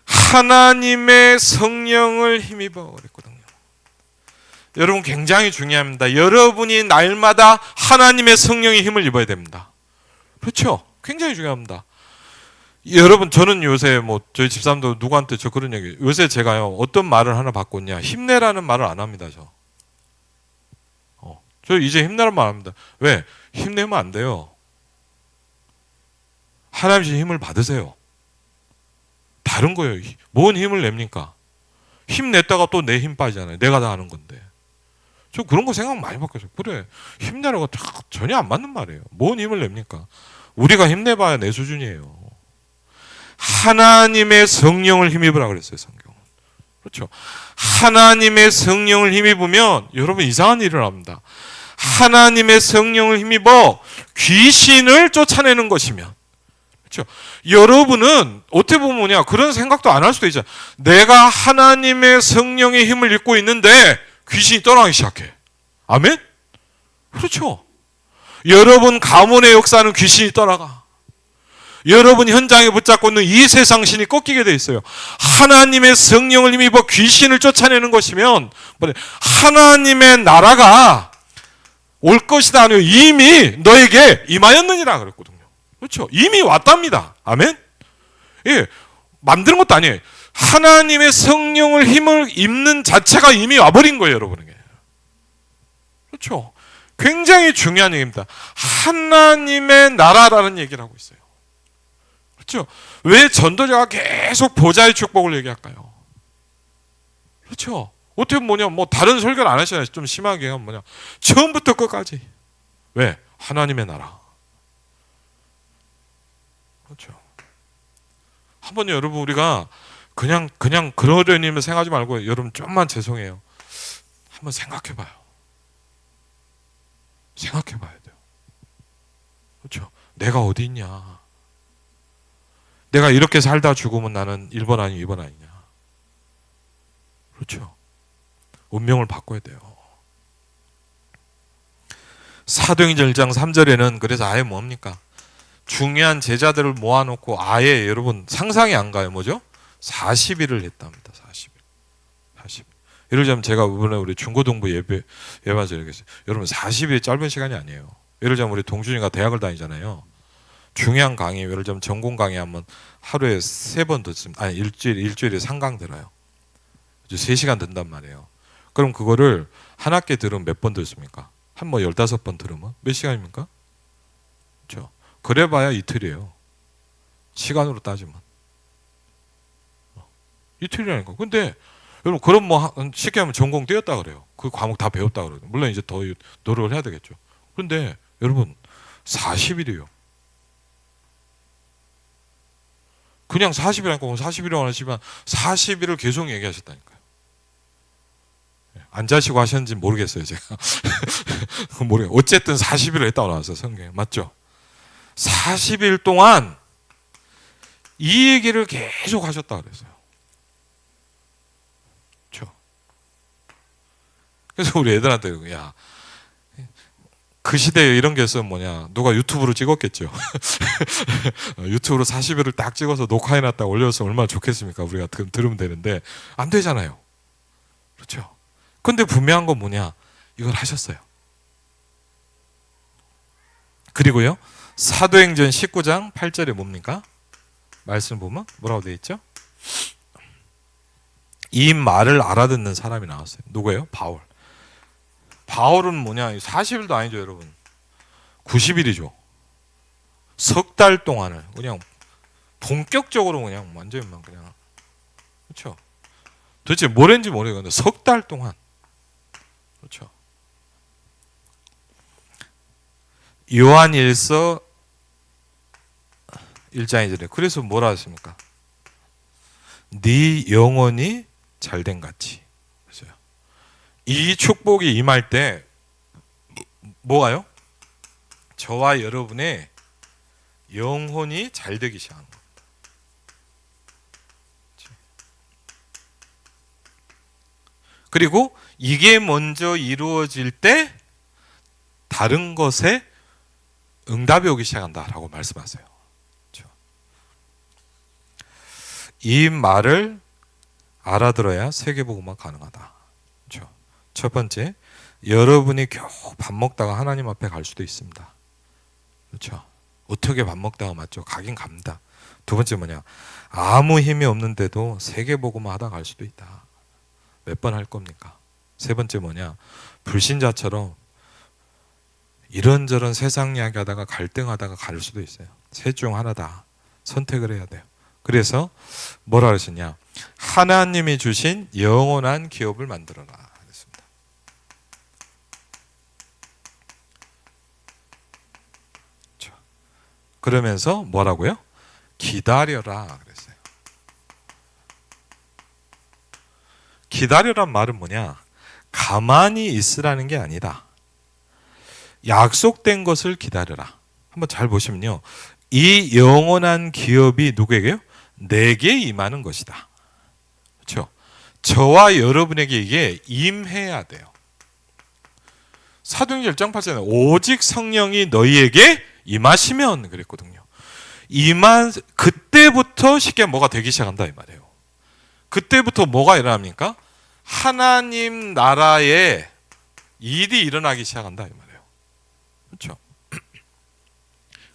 하나님의 성령을 힘입어 그랬거든요. 여러분 굉장히 중요합니다. 여러분이 날마다 하나님의 성령의 힘을 입어야 됩니다. 그렇죠? 굉장히 중요합니다. 여러분 저는 요새 뭐 저희 집사람도 누구한테 저 그런 얘기, 요새 제가요 어떤 말을 하나 바꿨냐, 힘내라는 말을 안 합니다. 저 이제 힘내라는 말 합니다. 왜? 힘내면 안 돼요. 하나님의 힘을 받으세요. 다른 거예요. 뭔 힘을 냅니까? 힘냈다가 또 내 힘 빠지잖아요. 내가 다 하는 건데. 저 그런 거 생각 많이 바뀌었어요. 그래, 힘내라고 전혀 안 맞는 말이에요. 뭔 힘을 냅니까? 우리가 힘내봐야 내 수준이에요. 하나님의 성령을 힘입으라 그랬어요, 성경은. 그렇죠? 하나님의 성령을 힘입으면 여러분 이상한 일을 합니다. 하나님의 성령을 힘입어 귀신을 쫓아내는 것이면, 그렇죠? 여러분은 어떻게 보면 뭐냐, 그런 생각도 안 할 수도 있잖아요. 내가 하나님의 성령의 힘을 입고 있는데 귀신이 떠나기 시작해. 아멘? 그렇죠? 여러분 가문의 역사는 귀신이 떠나가. 여러분 현장에 붙잡고 있는 이 세상 신이 꺾이게 돼 있어요. 하나님의 성령을 힘입어 귀신을 쫓아내는 것이면 하나님의 나라가 올 것이다 아니요 이미 너에게 임하였느니라 그랬거든요. 그렇죠? 이미 왔답니다. 아멘? 예, 만드는 것도 아니에요. 하나님의 성령을 힘을 입는 자체가 이미 와버린 거예요, 여러분에게. 그렇죠? 굉장히 중요한 얘기입니다. 하나님의 나라라는 얘기를 하고 있어요. 그렇죠? 왜 전도자가 계속 보좌의 축복을 얘기할까요? 그렇죠? 어떻게 뭐냐, 뭐 다른 설교를 안 하시나요? 좀 심하게 하면 뭐냐, 처음부터 끝까지. 왜? 하나님의 나라. 그렇죠? 한번 여러분 우리가 그냥 그러려니 생각하지 말고, 여러분 좀만 죄송해요. 한번 생각해봐요. 생각해봐야 돼요. 그렇죠? 내가 어디 있냐? 내가 이렇게 살다 죽으면 나는 1번 아니냐 2번 아니냐? 그렇죠? 운명을 바꿔야 돼요. 사도행전 1장 3절에는 그래서 아예 뭡니까? 중요한 제자들을 모아놓고 아예 여러분 상상이 안 가요. 뭐죠? 40일을 했답니다. 40일. 예를 들자면 제가 이번에 우리 중고등부 예배에서 얘기했어요. 여러분 40일이 짧은 시간이 아니에요. 예를 들자면 우리 동준이가 대학을 다니잖아요. 중요한 강의, 예를 들자면 전공 강의 하면 하루에 3번 듣습니다. 아니 일주일에 3강 들어요. 3시간 든단 말이에요. 그럼 그거를 한 학기 들으면 몇 번 듣습니까? 한 뭐 15번 들으면 몇 시간입니까? 그렇죠? 그래봐야 이틀이에요. 시간으로 따지면 이틀이라니까. 근데 여러분 그럼 뭐 쉽게 하면 전공 띄었다 그래요. 그 과목 다 배웠다 그래요. 물론 이제 더 노력을 해야 되겠죠. 그런데 여러분 40일이에요. 그냥 40일 아니고 40일이라고 하시지만 40일을 계속 얘기하셨다니까요. 안 자시고 하셨는지 모르겠어요, 제가. 모르겠어요. 어쨌든 40일을 했다고 나왔어요, 성경에. 맞죠? 40일 동안 이 얘기를 계속 하셨다 그랬어요. 그렇죠? 그래서 우리 애들한테, 야, 그 시대에 이런 게 있으면 뭐냐, 누가 유튜브로 찍었겠죠. 유튜브로 40일을 딱 찍어서 녹화해놨다 올려서 얼마나 좋겠습니까? 우리가 들으면 되는데 안 되잖아요. 그렇죠? 근데 분명한 건 뭐냐, 이걸 하셨어요. 그리고요, 사도행전 19장 8절에 뭡니까? 말씀 보면 뭐라고 되어 있죠? 이 말을 알아듣는 사람이 나왔어요. 누구예요? 바울. 바울은 뭐냐? 40일도 아니죠, 여러분. 90일이죠. 석 달 동안을 그냥 본격적으로 그냥 완전히 그냥, 그렇죠? 도대체 뭘 했는지 모르겠는데 석 달 동안, 그렇죠? 요한일서 1장 2절에 그래서 뭐라 하십니까? 네 영혼이 잘된 같이. 그렇죠? 이 축복이 임할 때 뭐가요? 저와 여러분의 영혼이 잘되기 시작하는 겁니다. 그리고 이게 먼저 이루어질 때 다른 것에 응답이 오기 시작한다라고 말씀하세요. 그렇죠? 이 말을 알아들어야 세계복음화 가능하다. 그렇죠? 첫 번째, 여러분이 겨우 밥 먹다가 하나님 앞에 갈 수도 있습니다. 그렇죠? 어떻게 밥 먹다가 맞죠? 가긴 갑니다. 두 번째 뭐냐? 아무 힘이 없는데도 세계복음화 하다 갈 수도 있다. 몇 번 할 겁니까? 세 번째 뭐냐? 불신자처럼 이런저런 세상 이야기 하다가 갈등하다가 갈 수도 있어요. 셋 중 하나다. 선택을 해야 돼요. 그래서 뭐라 그러셨냐? 하나님이 주신 영원한 기업을 만들어라 그랬습니다. 그러면서 뭐라고요? 기다려라 그랬어요. 기다려란 말은 뭐냐? 가만히 있으라는 게 아니다. 약속된 것을 기다려라. 한번 잘 보시면요, 이 영원한 기업이 누구에게요? 내게 임하는 것이다. 그렇죠? 저와 여러분에게 이게 임해야 돼요. 사도행전 1장 8절에 오직 성령이 너희에게 임하시면 그랬거든요. 임한 그때부터 쉽게 뭐가 되기 시작한다 이 말이에요. 그때부터 뭐가 일어납니까? 하나님 나라의 일이 일어나기 시작한다 이 말이에요. 그렇죠?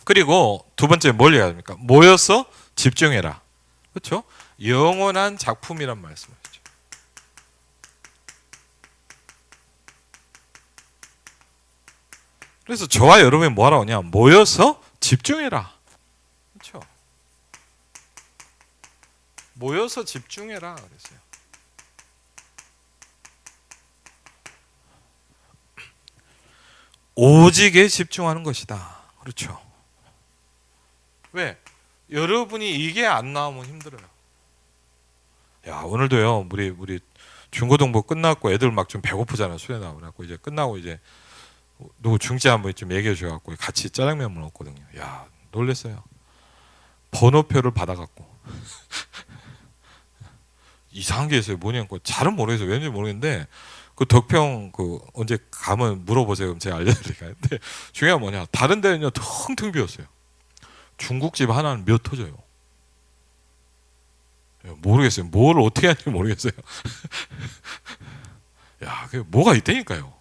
그리고 두 번째 뭘 해야 됩니까? 모여서 집중해라. 그렇죠? 영원한 작품이란 말씀이죠. 그래서 저와 여러분이 뭐 하라고 하냐? 모여서 집중해라. 그렇죠? 모여서 집중해라 그랬어요. 오직에 집중하는 것이다. 그렇죠? 왜? 여러분이 이게 안 나오면 힘들어요. 야, 오늘도요. 우리 중고등부 끝났고 애들 막 좀 배고프잖아요. 수련 나오고 이제 끝나고 이제 누구 중지 한번 좀 얘기해 줘갖고 같이 짜장면 먹었거든요. 야, 놀랬어요. 번호표를 받아갖고 이상한 게 있어요. 뭐냐고 잘은 모르겠어요. 왠지 모르겠는데 그 덕평 그 언제 가면 물어보세요. 그럼 제가 알려드릴까요? 근데 중요한 뭐냐? 다른 데는요 텅텅 비었어요. 중국집 하나는 몇 터져요. 모르겠어요. 뭘 어떻게 하는지 모르겠어요. 야, 그게 뭐가 있다니까요.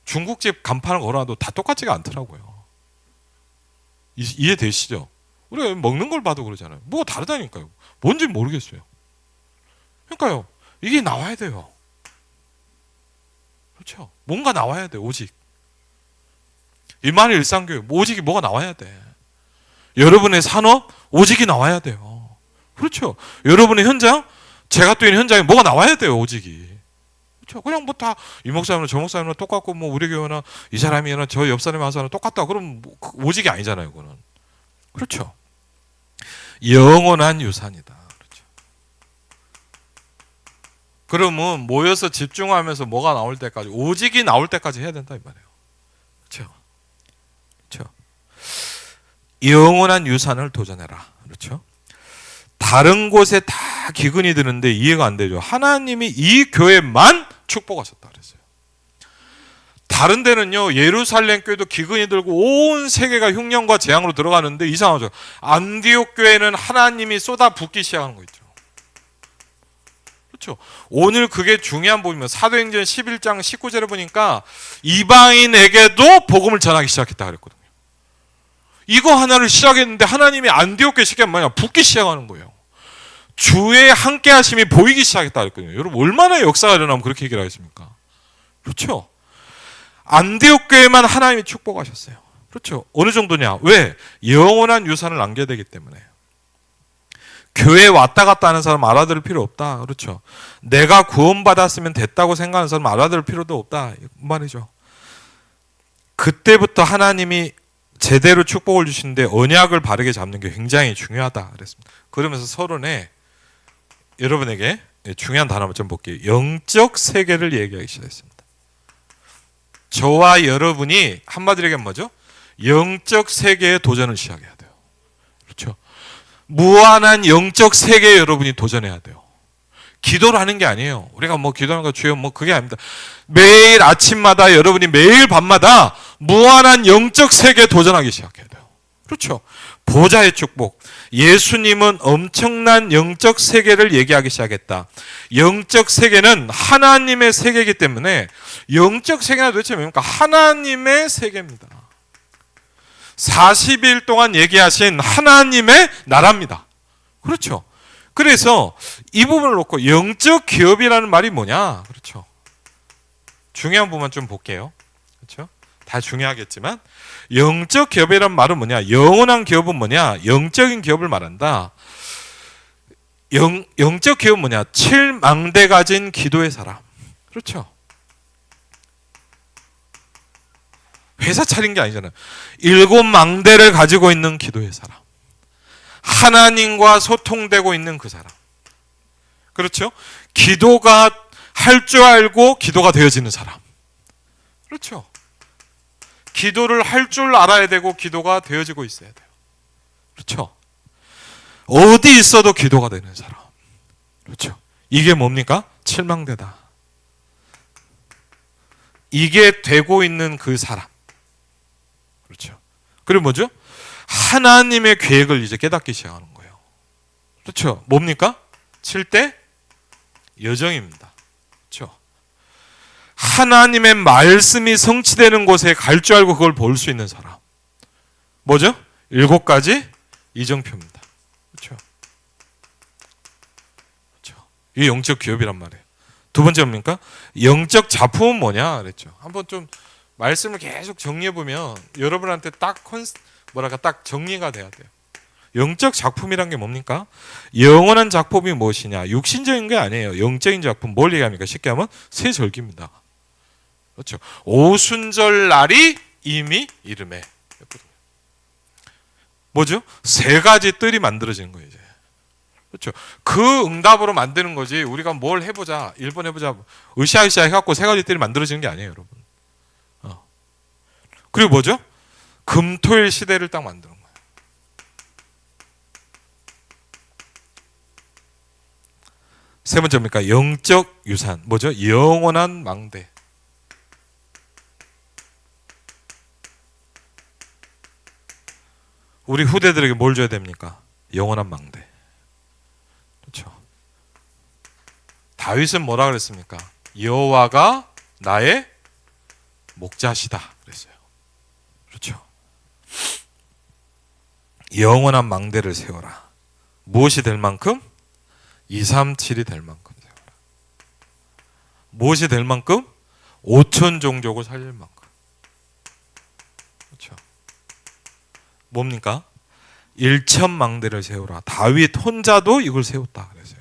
중국집 간판을 걸어놔도 다 똑같지가 않더라고요. 이해되시죠? 우리가 먹는 걸 봐도 그러잖아요. 뭐가 다르다니까요. 뭔지 모르겠어요. 그러니까요. 이게 나와야 돼요. 그렇죠? 뭔가 나와야 돼. 오직. 이만희 일상교육 오직이 뭐가 나와야 돼. 여러분의 산업 오직이 나와야 돼요. 그렇죠? 여러분의 현장, 제가 또 있는 현장에 뭐가 나와야 돼요. 오직이. 그렇죠? 그냥 뭐 다 이 목사님이나 저 목사님이나 똑같고 뭐 우리 교회나 이 사람이나 저 옆 사람이 와서는 똑같다. 그럼 뭐 오직이 아니잖아요. 그거는. 그렇죠? 영원한 유산이다. 그렇죠? 그러면 모여서 집중하면서 뭐가 나올 때까지 오직이 나올 때까지 해야 된다 이 말이에요. 그렇죠? 그렇죠? 영원한 유산을 도전해라. 그렇죠? 다른 곳에 다 기근이 드는데 이해가 안 되죠. 하나님이 이 교회만 축복하셨다 그랬어요. 다른 데는요, 예루살렘 교회도 기근이 들고 온 세계가 흉년과 재앙으로 들어가는데 이상하죠. 안디옥 교회는 하나님이 쏟아붓기 시작하는 거 있죠. 그렇죠. 오늘 그게 중요한 부분이면 사도행전 11장 19절에 보니까 이방인에게도 복음을 전하기 시작했다 그랬거든요. 이거 하나를 시작했는데 하나님이 안디옥 시작한 뭐냐? 붓기 시작하는 거예요. 주의 함께 하심이 보이기 시작했다 그랬거든요. 여러분 얼마나 역사가 일어나면 그렇게 얘기를 하겠습니까? 그렇죠. 안디옥 교회만 하나님이 축복하셨어요. 그렇죠. 어느 정도냐? 왜? 영원한 유산을 남겨야 되기 때문에. 교회에 왔다 갔다 하는 사람 알아들을 필요 없다. 그렇죠. 내가 구원받았으면 됐다고 생각하는 사람 알아들을 필요도 없다. 이 말이죠. 그때부터 하나님이 제대로 축복을 주시는데 언약을 바르게 잡는 게 굉장히 중요하다 그랬습니다. 그러면서 서론에 여러분에게 중요한 단어 한번 좀 볼게요. 영적 세계를 얘기하기 시작했습니다. 저와 여러분이 한마디로 얘기하면 뭐죠? 영적 세계에 도전을 시작해야 돼요. 그렇죠. 무한한 영적 세계에 여러분이 도전해야 돼요. 기도를 하는 게 아니에요. 우리가 뭐 기도하는 거 주여 뭐 그게 아닙니다. 매일 아침마다 여러분이 매일 밤마다 무한한 영적 세계에 도전하기 시작해야 돼요. 그렇죠. 보좌의 축복. 예수님은 엄청난 영적 세계를 얘기하기 시작했다. 영적 세계는 하나님의 세계이기 때문에 영적 세계는 도대체 뭡니까? 하나님의 세계입니다. 40일 동안 얘기하신 하나님의 나라입니다. 그렇죠. 그래서 이 부분을 놓고 영적 기업이라는 말이 뭐냐? 그렇죠. 중요한 부분만 좀 볼게요. 그렇죠. 다 중요하겠지만 영적 기업이란 말은 뭐냐? 영원한 기업은 뭐냐? 영적인 기업을 말한다. 영적 기업은 뭐냐? 7망대 가진 기도의 사람. 그렇죠. 회사 차린 게 아니잖아요. 7망대를 가지고 있는 기도의 사람. 하나님과 소통되고 있는 그 사람. 그렇죠. 기도가 할 줄 알고 기도가 되어지는 사람. 그렇죠. 기도를 할 줄 알아야 되고 기도가 되어지고 있어야 돼요. 그렇죠. 어디 있어도 기도가 되는 사람. 그렇죠. 이게 뭡니까? 7망대다. 이게 되고 있는 그 사람. 그렇죠. 그리고 뭐죠? 하나님의 계획을 이제 깨닫기 시작하는 거예요. 그렇죠. 뭡니까? 7대 여정입니다. 그렇죠. 하나님의 말씀이 성취되는 곳에 갈 줄 알고 그걸 볼 수 있는 사람. 뭐죠? 7가지 이정표입니다. 그렇죠. 그렇죠. 이게 영적 기업이란 말이에요. 두 번째 뭡니까? 영적 작품은 뭐냐 그랬죠. 한번 좀 말씀을 계속 정리해 보면 여러분한테 딱 정리가 돼야 돼요. 영적 작품이란 게 뭡니까? 영원한 작품이 무엇이냐? 육신적인 게 아니에요. 영적인 작품. 뭘 얘기합니까? 쉽게 하면 새 절기입니다. 그렇죠. 오순절 날이 이미 이름에. 뭐죠? 3가지 뜰이 만들어지는 거예요, 이제. 그렇죠. 그 응답으로 만드는 거지. 우리가 뭘 해보자, 1번 해보자, 으쌰으쌰 해갖고 3가지 뜰이 만들어지는 게 아니에요, 여러분. 그리고 뭐죠? 금토일 시대를 딱 만드는 거예요. 세 번째 뭡니까? 영적 유산. 뭐죠? 영원한 망대. 우리 후대들에게 뭘 줘야 됩니까? 영원한 망대. 그렇죠. 다윗은 뭐라 그랬습니까? 여호와가 나의 목자시다 그랬어요. 그렇죠. 영원한 망대를 세워라. 무엇이 될 만큼? 237이 될 만큼 세워라. 무엇이 될 만큼? 5천 종족을 살릴 만큼. 그렇죠. 뭡니까? 1천 망대를 세우라. 다윗 혼자도 이걸 세웠다 그랬어요.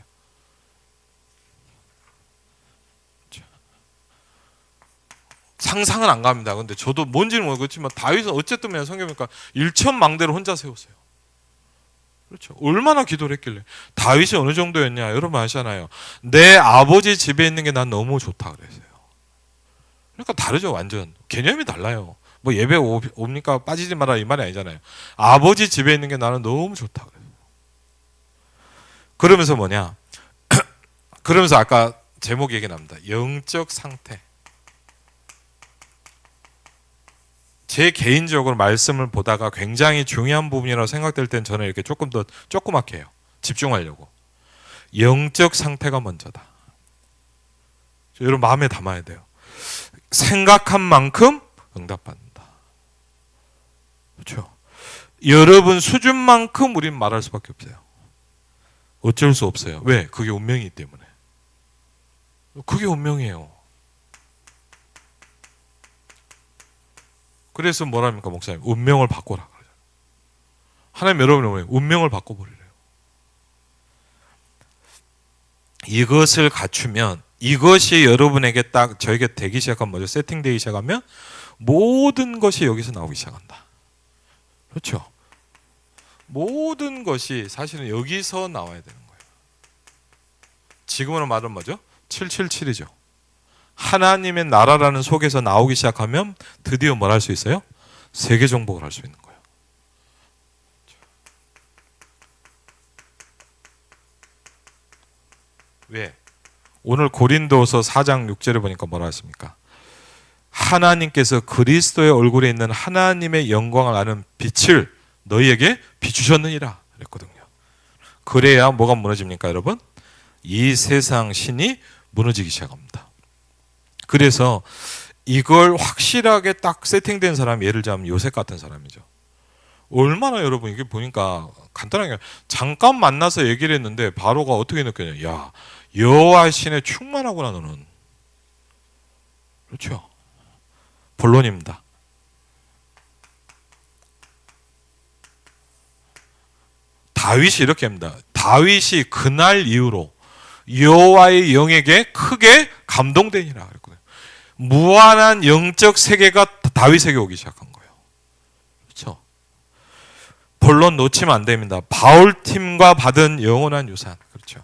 그렇죠. 상상은 안 갑니다. 근데 저도 뭔지는 모르겠지만 다윗은 어쨌든 성경에 보니까 1천 망대를 혼자 세웠어요. 그렇죠. 얼마나 기도를 했길래. 다윗이 어느 정도였냐? 여러분 아시잖아요. 내 아버지 집에 있는 게 난 너무 좋다 그랬어요. 그러니까 다르죠. 완전 개념이 달라요. 뭐 예배 옵니까? 빠지지 마라 이 말이 아니잖아요. 아버지 집에 있는 게 나는 너무 좋다 그래요. 그러면서 뭐냐? 그러면서 아까 제목 얘기 납니다. 영적 상태. 제 개인적으로 말씀을 보다가 굉장히 중요한 부분이라고 생각될 땐 저는 이렇게 조금 더 조그맣게 해요. 집중하려고. 영적 상태가 먼저다. 여러분 마음에 담아야 돼요. 생각한 만큼 응답받는다. 그렇죠? 여러분 수준만큼 우리는 말할 수밖에 없어요. 어쩔 수 없어요. 왜? 그게 운명이기 때문에. 그게 운명이에요. 그래서 뭐랍니까 목사님? 운명을 바꿔라. 하나님 여러분의 운명을 바꿔버리래요. 이것을 갖추면, 이것이 여러분에게 딱 저에게 되기 시작하면 뭐죠? 세팅되기 시작하면 모든 것이 여기서 나오기 시작한다. 그렇죠? 모든 것이 사실은 여기서 나와야 되는 거예요. 지금으로 말하면 뭐죠? 777이죠. 하나님의 나라라는 속에서 나오기 시작하면 드디어 뭘 할 수 있어요? 세계 정복을 할 수 있는 거예요. 왜? 오늘 고린도서 4장 6절에 보니까 뭐라 했습니까? 하나님께서 그리스도의 얼굴에 있는 하나님의 영광을 아는 빛을 너희에게 비추셨느니라 그랬거든요. 그래야 뭐가 무너집니까 여러분? 이 세상 신이 무너지기 시작합니다. 그래서 이걸 확실하게 딱 세팅된 사람이 예를 들자면 요셉 같은 사람이죠. 얼마나 여러분 이게 보니까 간단하게 잠깐 만나서 얘기를 했는데 바로가 어떻게 느꼈냐? 야, 여호와 신에 충만하구나 너는. 그렇죠? 본론입니다. 다윗이 이렇게 합니다. 다윗이 그날 이후로 여호와의 영에게 크게 감동되니라 그랬거든요. 무한한 영적 세계가 다윗에게 오기 시작한 거예요. 그렇죠? 본론 놓치면 안 됩니다. 바울팀과 받은 영원한 유산. 그렇죠?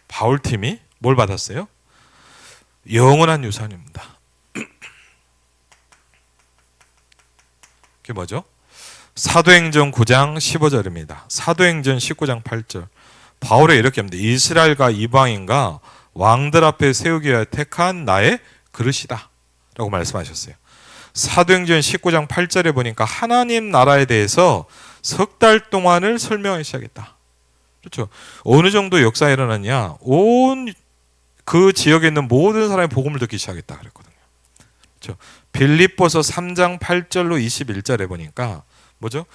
바울팀이 뭘 받았어요? 영원한 유산입니다. 그게 뭐죠? 사도행전 9장 15절입니다. 사도행전 19장 8절. 바울이 이렇게 합니다. 이스라엘과 이방인과 왕들 앞에 세우기 위하여 택한 나의 그릇이다 라고 말씀하셨어요. 사도행전 19장 8절에 보니까 하나님 나라에 대해서 석 달 동안을 설명하기 시작했다. 그렇죠? 어느 정도 역사가 일어났냐? 온 그 지역에 있는 모든 사람이 복음을 듣기 시작했다 그랬거든요. 그렇죠? 빌립보서 3장 8절로 21절에 보니까 뭐죠?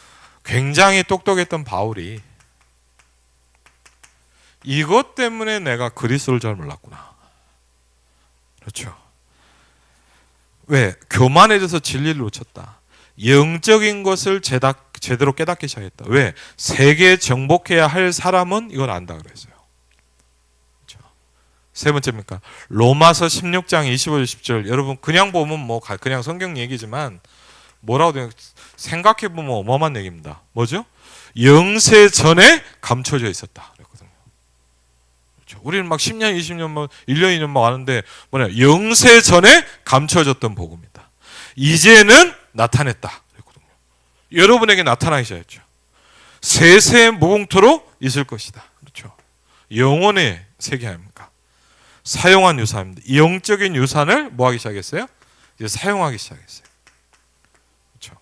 굉장히 똑똑했던 바울이 이것 때문에 내가 그리스도를 잘 몰랐구나. 그렇죠? 왜? 교만해져서 진리를 놓쳤다. 영적인 것을 제대로 깨닫기 시작했다. 왜? 세계 정복해야 할 사람은 이걸 안다 그랬어요. 그렇죠? 세 번째입니까? 로마서 16장 25절 10절. 여러분 그냥 보면 뭐 그냥 성경 얘기지만 뭐라고 되냐? 생각해 보면 어마어마한 얘기입니다. 뭐죠? 영세 전에 감춰져 있었다. 그랬거든요. 그렇죠? 우리는 막 10년, 20년, 뭐 1년, 2년 막 아는데 뭐냐? 영세 전에 감춰졌던 복음이다. 이제는 나타냈다. 그랬거든요. 여러분에게 나타나기 시작했죠. 세세 무궁토로 있을 것이다. 그렇죠? 영혼의 세계 아닙니까? 사용한 유산입니다. 영적인 유산을 뭐 하기 시작했어요? 이제 사용하기 시작했어요. 그렇죠?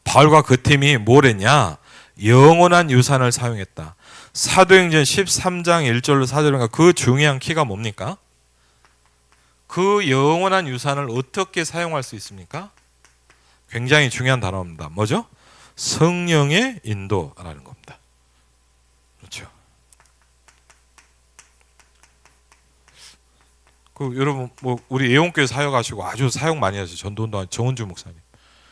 바울과 그 팀이 뭘 했냐? 영원한 유산을 사용했다. 사도행전 13장 1절로 4절인가 그 중요한 키가 뭡니까? 그 영원한 유산을 어떻게 사용할 수 있습니까? 굉장히 중요한 단어입니다. 뭐죠? 성령의 인도라는 겁니다. 그렇죠? 여러분 뭐 우리 예원교회 사역하시고 아주 사역 많이 하시죠. 전도운동 정은주 목사님.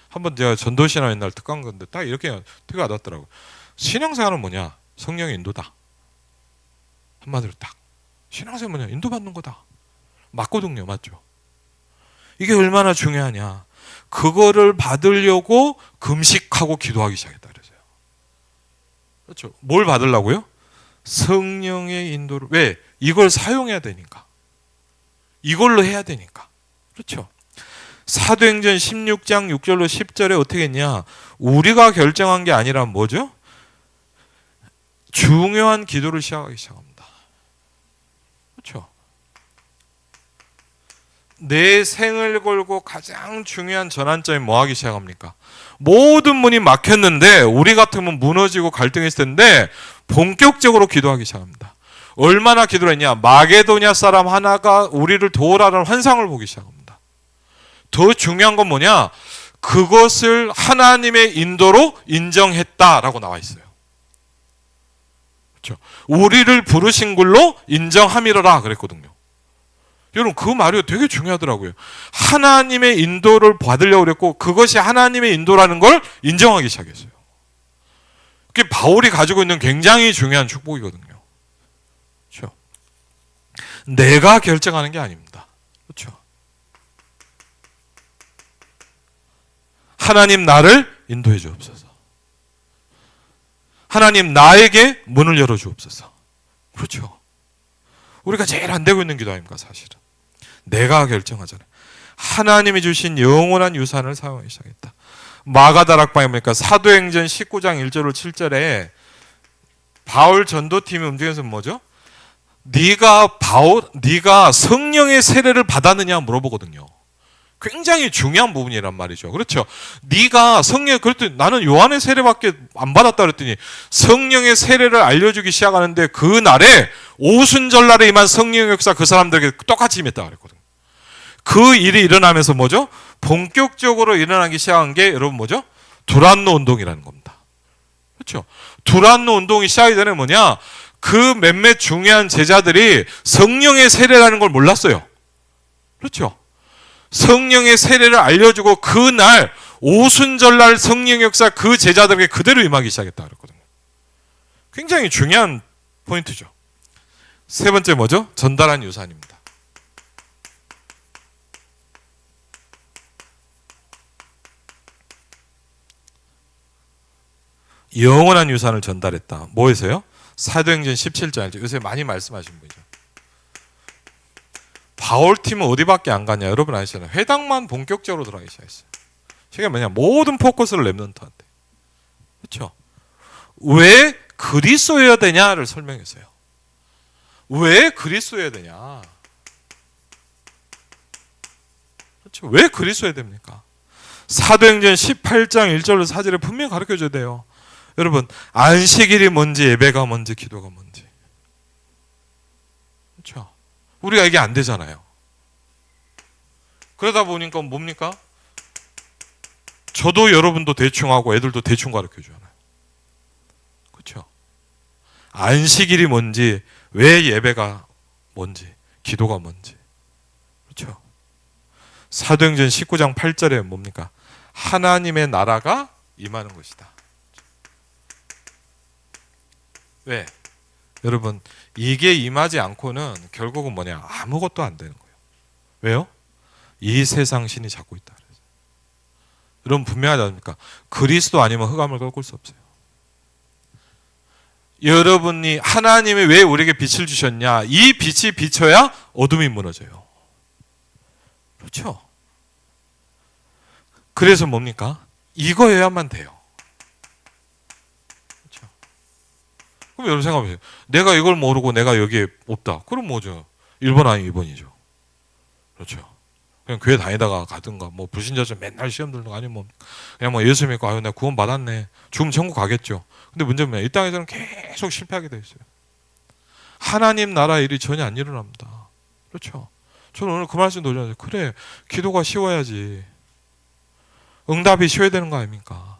한번 제가 전도신앙 옛날 특강 건데 딱 이렇게 특가 받았더라고요. 신앙생활은 뭐냐? 성령의 인도다. 한마디로 딱. 신앙생활은 뭐냐? 인도받는 거다. 맞거든요. 맞죠? 이게 얼마나 중요하냐. 그거를 받으려고 금식하고 기도하기 시작했다 그랬어요. 그렇죠? 뭘 받으려고요? 성령의 인도를. 왜? 이걸 사용해야 되니까. 이걸로 해야 되니까. 그렇죠? 사도행전 16장 6절로 10절에 어떻게 했냐? 우리가 결정한 게 아니라 뭐죠? 중요한 기도를 시작하기 시작합니다. 그렇죠? 내 생을 걸고 가장 중요한 전환점이 뭐 하기 시작합니까? 모든 문이 막혔는데 우리 같으면 무너지고 갈등했을 텐데 본격적으로 기도하기 시작합니다. 얼마나 기도를 했냐? 마게도냐 사람 하나가 우리를 도우라는 환상을 보기 시작합니다. 더 중요한 건 뭐냐? 그것을 하나님의 인도로 인정했다라고 나와 있어요. 그렇죠? 우리를 부르신 걸로 인정함이로라 그랬거든요. 여러분 그 말이 되게 중요하더라고요. 하나님의 인도를 받으려고 그랬고 그것이 하나님의 인도라는 걸 인정하기 시작했어요. 그게 바울이 가지고 있는 굉장히 중요한 축복이거든요. 그렇죠? 내가 결정하는 게 아닙니다. 그렇죠? 하나님 나를 인도해 주옵소서. 하나님 나에게 문을 열어 주옵소서. 그렇죠? 우리가 제일 안 되고 있는 기도 아닙니까 사실은. 내가 결정하잖아요. 하나님이 주신 영원한 유산을 사용하기 시작했다. 마가다락방에 보니까 사도행전 19장 1절 7절에 바울 전도팀이 움직여서 뭐죠? 네가 성령의 세례를 받았느냐 물어보거든요. 굉장히 중요한 부분이란 말이죠. 그렇죠? 네가 그랬더니 나는 요한의 세례밖에 안 받았다 그랬더니 성령의 세례를 알려주기 시작하는데 그 날에 오순절날에 임한 성령의 역사 그 사람들에게 똑같이 임했다 그랬거든요. 그 일이 일어나면서 뭐죠? 본격적으로 일어나기 시작한 게 여러분 뭐죠? 두란노 운동이라는 겁니다. 그렇죠? 두란노 운동이 시작이 전에 뭐냐? 그 몇몇 중요한 제자들이 성령의 세례라는 걸 몰랐어요. 그렇죠? 성령의 세례를 알려주고 그날 오순절날 성령 역사 그 제자들에게 그대로 임하기 시작했다 그랬거든요. 굉장히 중요한 포인트죠. 세 번째 뭐죠? 전달한 유산입니다. 영원한 유산을 전달했다. 뭐에서요? 사도행전 17장. 요새 많이 말씀하신 분이죠. 바울 팀은 어디밖에 안 가냐? 여러분 아시잖아요. 회당만 본격적으로 들어가기 시작했어요. 이게 뭐냐? 모든 포커스를 렘넌트한테. 그렇죠? 왜 그리스도여야 되냐를 설명했어요. 왜 그리스도여야 되냐? 그렇죠? 왜 그리스도여야 됩니까? 사도행전 18장 1절로 4절에 분명히 가르쳐줘야 돼요. 여러분 안식일이 뭔지 예배가 뭔지 기도가 뭔지. 그렇죠? 우리가 이게 안 되잖아요. 그러다 보니까 뭡니까? 저도 여러분도 대충 하고 애들도 대충 가르쳐주잖아요. 그렇죠? 안식일이 뭔지, 왜 예배가 뭔지, 기도가 뭔지. 그렇죠? 사도행전 19장 8절에 뭡니까? 하나님의 나라가 임하는 것이다. 왜? 여러분 이게 임하지 않고는 결국은 뭐냐? 아무것도 안 되는 거예요. 왜요? 이 세상 신이 잡고 있다. 여러분 분명하지 않습니까? 그리스도 아니면 흑암을 꺾을 수 없어요. 여러분이 하나님이 왜 우리에게 빛을 주셨냐? 이 빛이 비춰야 어둠이 무너져요. 그렇죠? 그래서 뭡니까? 이거여야만 돼요. 그렇죠? 그럼 여러분 생각해보세요. 내가 이걸 모르고 내가 여기에 없다. 그럼 뭐죠? 1번 아니면 2번이죠. 그렇죠? 그냥 교회 다니다가 가든가 뭐 불신자처럼 맨날 시험 들든가 아니면 뭐 그냥 뭐 예수 믿고 아유 내가 구원 받았네. 죽으면 천국 가겠죠. 근데 문제는 뭐냐? 이 땅에서는 계속 실패하게 돼 있어요. 하나님 나라 일이 전혀 안 일어납니다. 그렇죠? 저는 오늘 그 말씀 돌려서 그래 기도가 쉬워야지. 응답이 쉬워야 되는 거 아닙니까?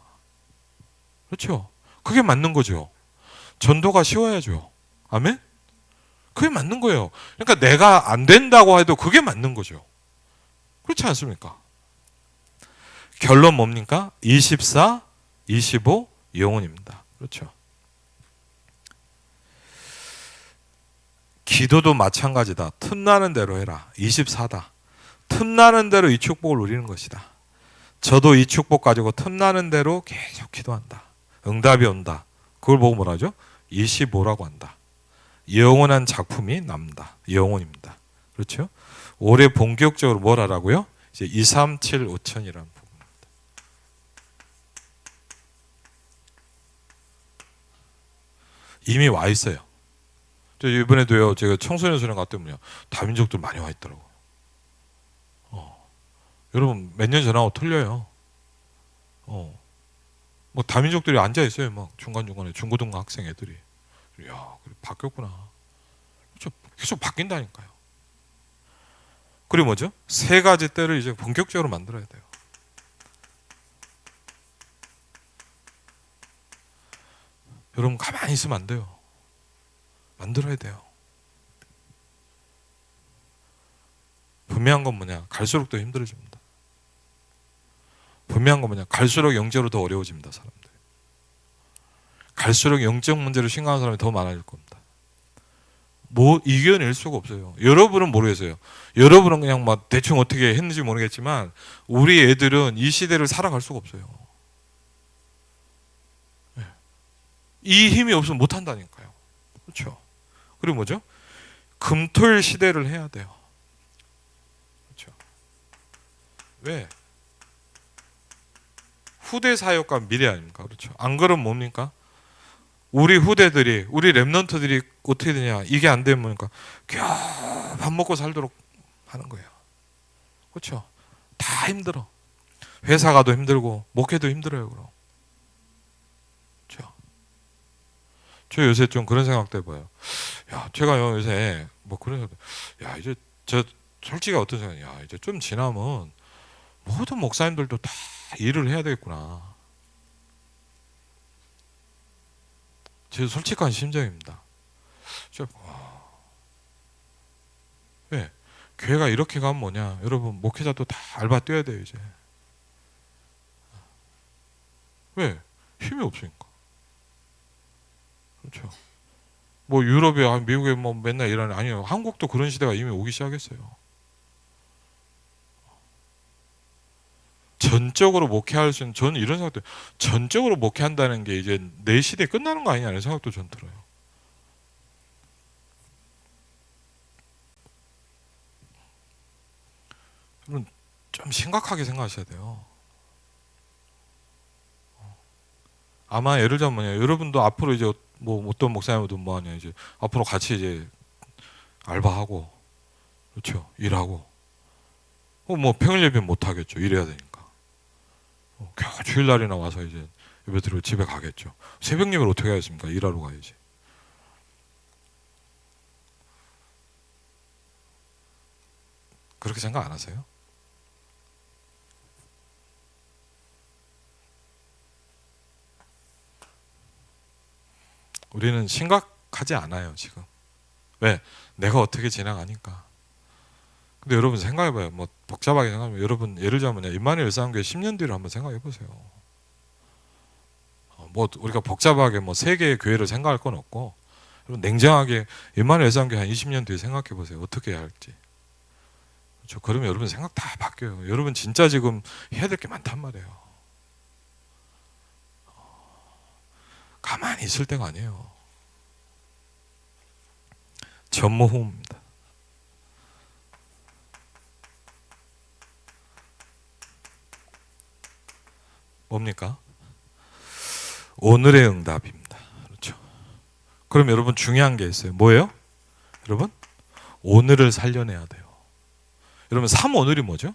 그렇죠? 그게 맞는 거죠. 전도가 쉬워야죠. 아멘? 그게 맞는 거예요. 그러니까 내가 안 된다고 해도 그게 맞는 거죠. 그렇지 않습니까? 결론 뭡니까? 24, 25 영혼입니다. 그렇죠? 기도도 마찬가지다. 틈나는 대로 해라. 24다. 틈나는 대로 이 축복을 누리는 것이다. 저도 이 축복 가지고 틈나는 대로 계속 기도한다. 응답이 온다. 그걸 보고 뭐라 하죠? 25라고 한다. 영원한 작품이 남다. 영혼입니다. 그렇죠? 올해 본격적으로 뭘 하라고요? 이제 2, 3, 7, 5천이라는 부분입니다. 이미 와 있어요. 저 이번에도요, 제가 청소년 수련 갔더니요, 다민족들 많이 와 있더라고요. 여러분, 몇 년 전하고 틀려요. 뭐 다민족들이 앉아 있어요. 막 중간중간에 중고등학생 애들이. 이야, 바뀌었구나. 계속 바뀐다니까요. 그리고 뭐죠? 세 가지 때를 이제 본격적으로 만들어야 돼요. 여러분 가만히 있으면 안 돼요. 만들어야 돼요. 분명한 건 뭐냐? 갈수록 더 힘들어집니다. 분명한 건 뭐냐? 갈수록 영적으로 더 어려워집니다. 사람들. 갈수록 영적 문제로 심각한 사람이 더 많아질 겁니다. 뭐 이겨낼 수가 없어요. 여러분은 모르겠어요. 여러분은 그냥 막 대충 어떻게 했는지 모르겠지만 우리 애들은 이 시대를 살아갈 수가 없어요. 이 힘이 없으면 못 한다니까요. 그렇죠? 그리고 뭐죠? 금토일 시대를 해야 돼요. 그렇죠? 왜? 후대 사역과 미래 아닙니까? 그렇죠? 안 그러면 뭡니까? 우리 후대들이, 우리 랩런트들이 어떻게 되냐? 이게 안 되면 뭡니까? 겨우 밥 먹고 살도록 하는 거예요. 그렇죠? 다 힘들어. 회사 가도 힘들고 목회도 힘들어요. 그럼. 그렇죠? 저 요새 좀 그런 생각도 해봐요. 야, 제가요 요새 뭐 그런 생각, 야 이제 저 솔직히 어떤 생각이야? 이제 좀 지나면 모든 목사님들도 다 일을 해야 되겠구나. 제 솔직한 심정입니다. 왜? 교회가 이렇게 가면 뭐냐? 여러분 목회자도 다 알바 뛰어야 돼요 이제. 왜? 힘이 없으니까. 그렇죠. 뭐 유럽에 미국에 뭐 맨날 일하는 아니요. 한국도 그런 시대가 이미 오기 시작했어요. 전적으로 목회할 수 있는, 저는 이런 생각도, 전적으로 목회한다는 게 이제 내 시대에 끝나는 거 아니냐는 생각도 전 들어요. 여러분 좀 심각하게 생각하셔야 돼요. 아마 예를 들면 뭐냐, 여러분도 앞으로 이제 뭐 어떤 목사님도 뭐 하냐, 이제 앞으로 같이 이제 알바하고, 그렇죠, 일하고, 뭐 평일 예배 못 하겠죠, 일해야 되니까. 겨우 주일날이나 와서 이제 예배 드리고 집에 가겠죠. 새벽 예배를 어떻게 하겠습니까? 일하러 가야지. 그렇게 생각 안 하세요? 우리는 심각하지 않아요 지금. 왜? 내가 어떻게 지나가니까. 근데 여러분 생각해봐요. 뭐 복잡하게 생각하면, 여러분 예를 들자면 임마누엘 열사교회 10년 뒤를 한번 생각해보세요. 뭐 우리가 복잡하게 뭐 세 개의 교회를 생각할 건 없고, 여러분 냉정하게 임마누엘 열사교회 한 20년 뒤에 생각해보세요. 어떻게 해야 할지. 그렇죠? 그러면 여러분 생각 다 바뀌어요. 여러분 진짜 지금 해야 될 게 많단 말이에요. 가만히 있을 때가 아니에요. 전무후무입니다. 뭡니까? 오늘의 응답입니다. 그렇죠? 그럼 여러분 중요한 게 있어요. 뭐예요? 여러분 오늘을 살려내야 돼요. 여러분 3오늘이 뭐죠?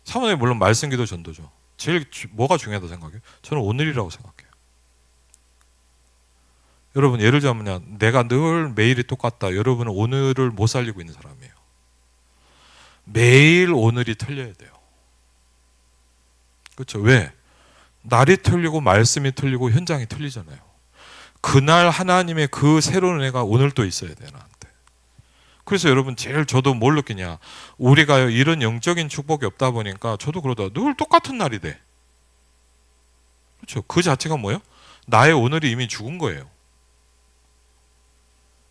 3오늘이 물론 말씀, 기도, 전도죠. 제일 뭐가 중요하다고 생각해요? 저는 오늘이라고 생각해요. 여러분 예를 들자면 내가 늘 매일이 똑같다. 여러분은 오늘을 못 살리고 있는 사람이에요. 매일 오늘이 틀려야 돼요. 그렇죠? 왜? 날이 틀리고 말씀이 틀리고 현장이 틀리잖아요. 그날 하나님의 그 새로운 은혜가 오늘 또 있어야 돼요, 나한테. 그래서 여러분 제일 저도 뭘 느끼냐, 우리가 이런 영적인 축복이 없다 보니까 저도 그러다 늘 똑같은 날이 돼. 그렇죠? 그 자체가 뭐예요? 나의 오늘이 이미 죽은 거예요.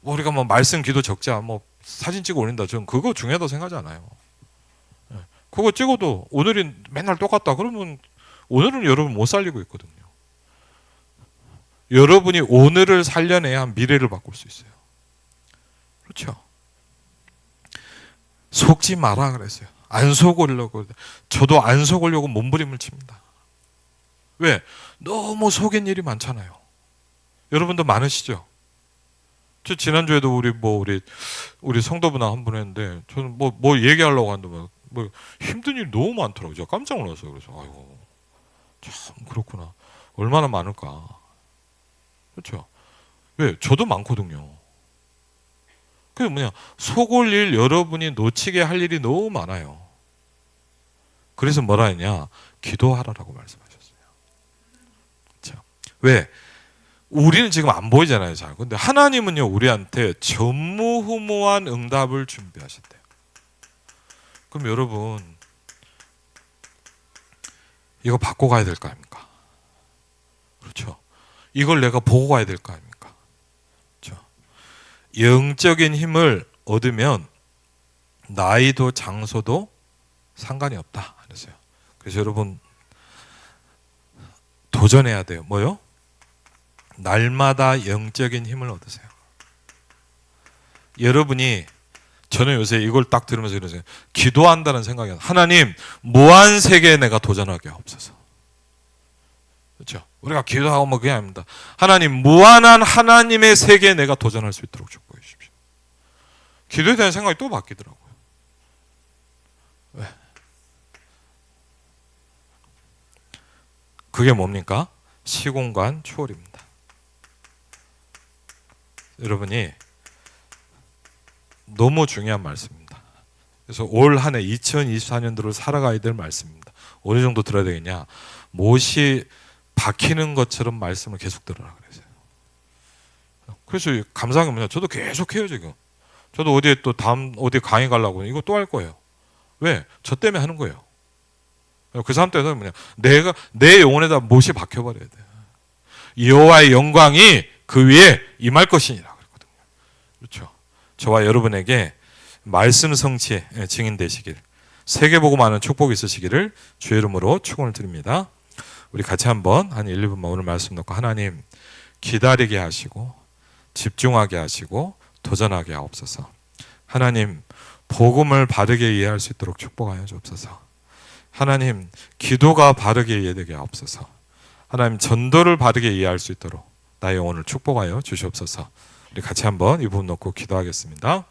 뭐 우리가 뭐 말씀, 기도, 적자, 뭐 사진 찍어 올린다, 저는 그거 중요하다고 생각하지 않아요. 그거 찍어도 오늘이 맨날 똑같다 그러면 오늘은 여러분 못 살리고 있거든요. 여러분이 오늘을 살려내야 미래를 바꿀 수 있어요. 그렇죠? 속지 마라 그랬어요. 안 속으려고. 저도 안 속으려고 몸부림을 칩니다. 왜? 너무 속인 일이 많잖아요. 여러분도 많으시죠? 저 지난주에도 우리 성도분 한 분 했는데, 저는 뭐 얘기하려고 하는데 뭐 힘든 일이 너무 많더라고요. 제가 깜짝 놀랐어요. 그래서 아이고 참 그렇구나. 얼마나 많을까. 그렇죠? 왜? 저도 많거든요. 그게 뭐냐? 속을 일 여러분이 놓치게 할 일이 너무 많아요. 그래서 뭐라 했냐? 기도하라라고 말씀하셨어요. 자, 왜? 우리는 지금 안 보이잖아요. 잘. 근데 하나님은요, 우리한테 전무후무한 응답을 준비하셨대요. 그럼 여러분, 이거 받고 가야 될 거 아닙니까? 그렇죠. 이걸 내가 보고 가야 될 거 아닙니까? 그렇죠. 영적인 힘을 얻으면 나이도 장소도 상관이 없다. 그랬어요. 그래서 여러분, 도전해야 돼요. 뭐요? 날마다 영적인 힘을 얻으세요. 여러분이, 저는 요새 이걸 딱 들으면서 이러세요. 기도한다는 생각이 하나님, 무한 세계에 내가 도전하게 하옵소서. 그렇죠? 우리가 기도하고 뭐 그게 아닙니다. 하나님, 무한한 하나님의 세계에 내가 도전할 수 있도록 축복해 주십시오. 기도에 대한 생각이 또 바뀌더라고요. 왜? 그게 뭡니까? 시공간 초월입니다. 여러분이 너무 중요한 말씀입니다. 그래서 올 한 해 2024년도를 살아가야 될 말씀입니다. 어느 정도 들어야 되겠냐? 못이 박히는 것처럼 말씀을 계속 들으라 그랬어요. 그래서 감사한 게 뭐냐? 저도 계속 해요 지금. 저도 어디에 또 다음 어디 강의 가려고 이거 또 할 거예요. 왜? 저 때문에 하는 거예요. 그 사람 때문에 뭐냐? 내가 내 영혼에다 못이 박혀버려야 돼. 여호와의 영광이 그 위에 임할 것이니라 그랬거든요. 그렇죠. 저와 여러분에게 말씀 성취의 증인 되시길, 세계복음 축복이 있으시기를 주의 이름으로 축원을 드립니다. 우리 같이 한번 한 1, 2분만 오늘 말씀 놓고 하나님 기다리게 하시고 집중하게 하시고 도전하게 하옵소서. 하나님 복음을 바르게 이해할 수 있도록 축복하여 주옵소서. 하나님 기도가 바르게 이해되게 하옵소서. 하나님 전도를 바르게 이해할 수 있도록 나의 영혼을 축복하여 주시옵소서. 우리 같이 한번 이 부분 놓고 기도하겠습니다.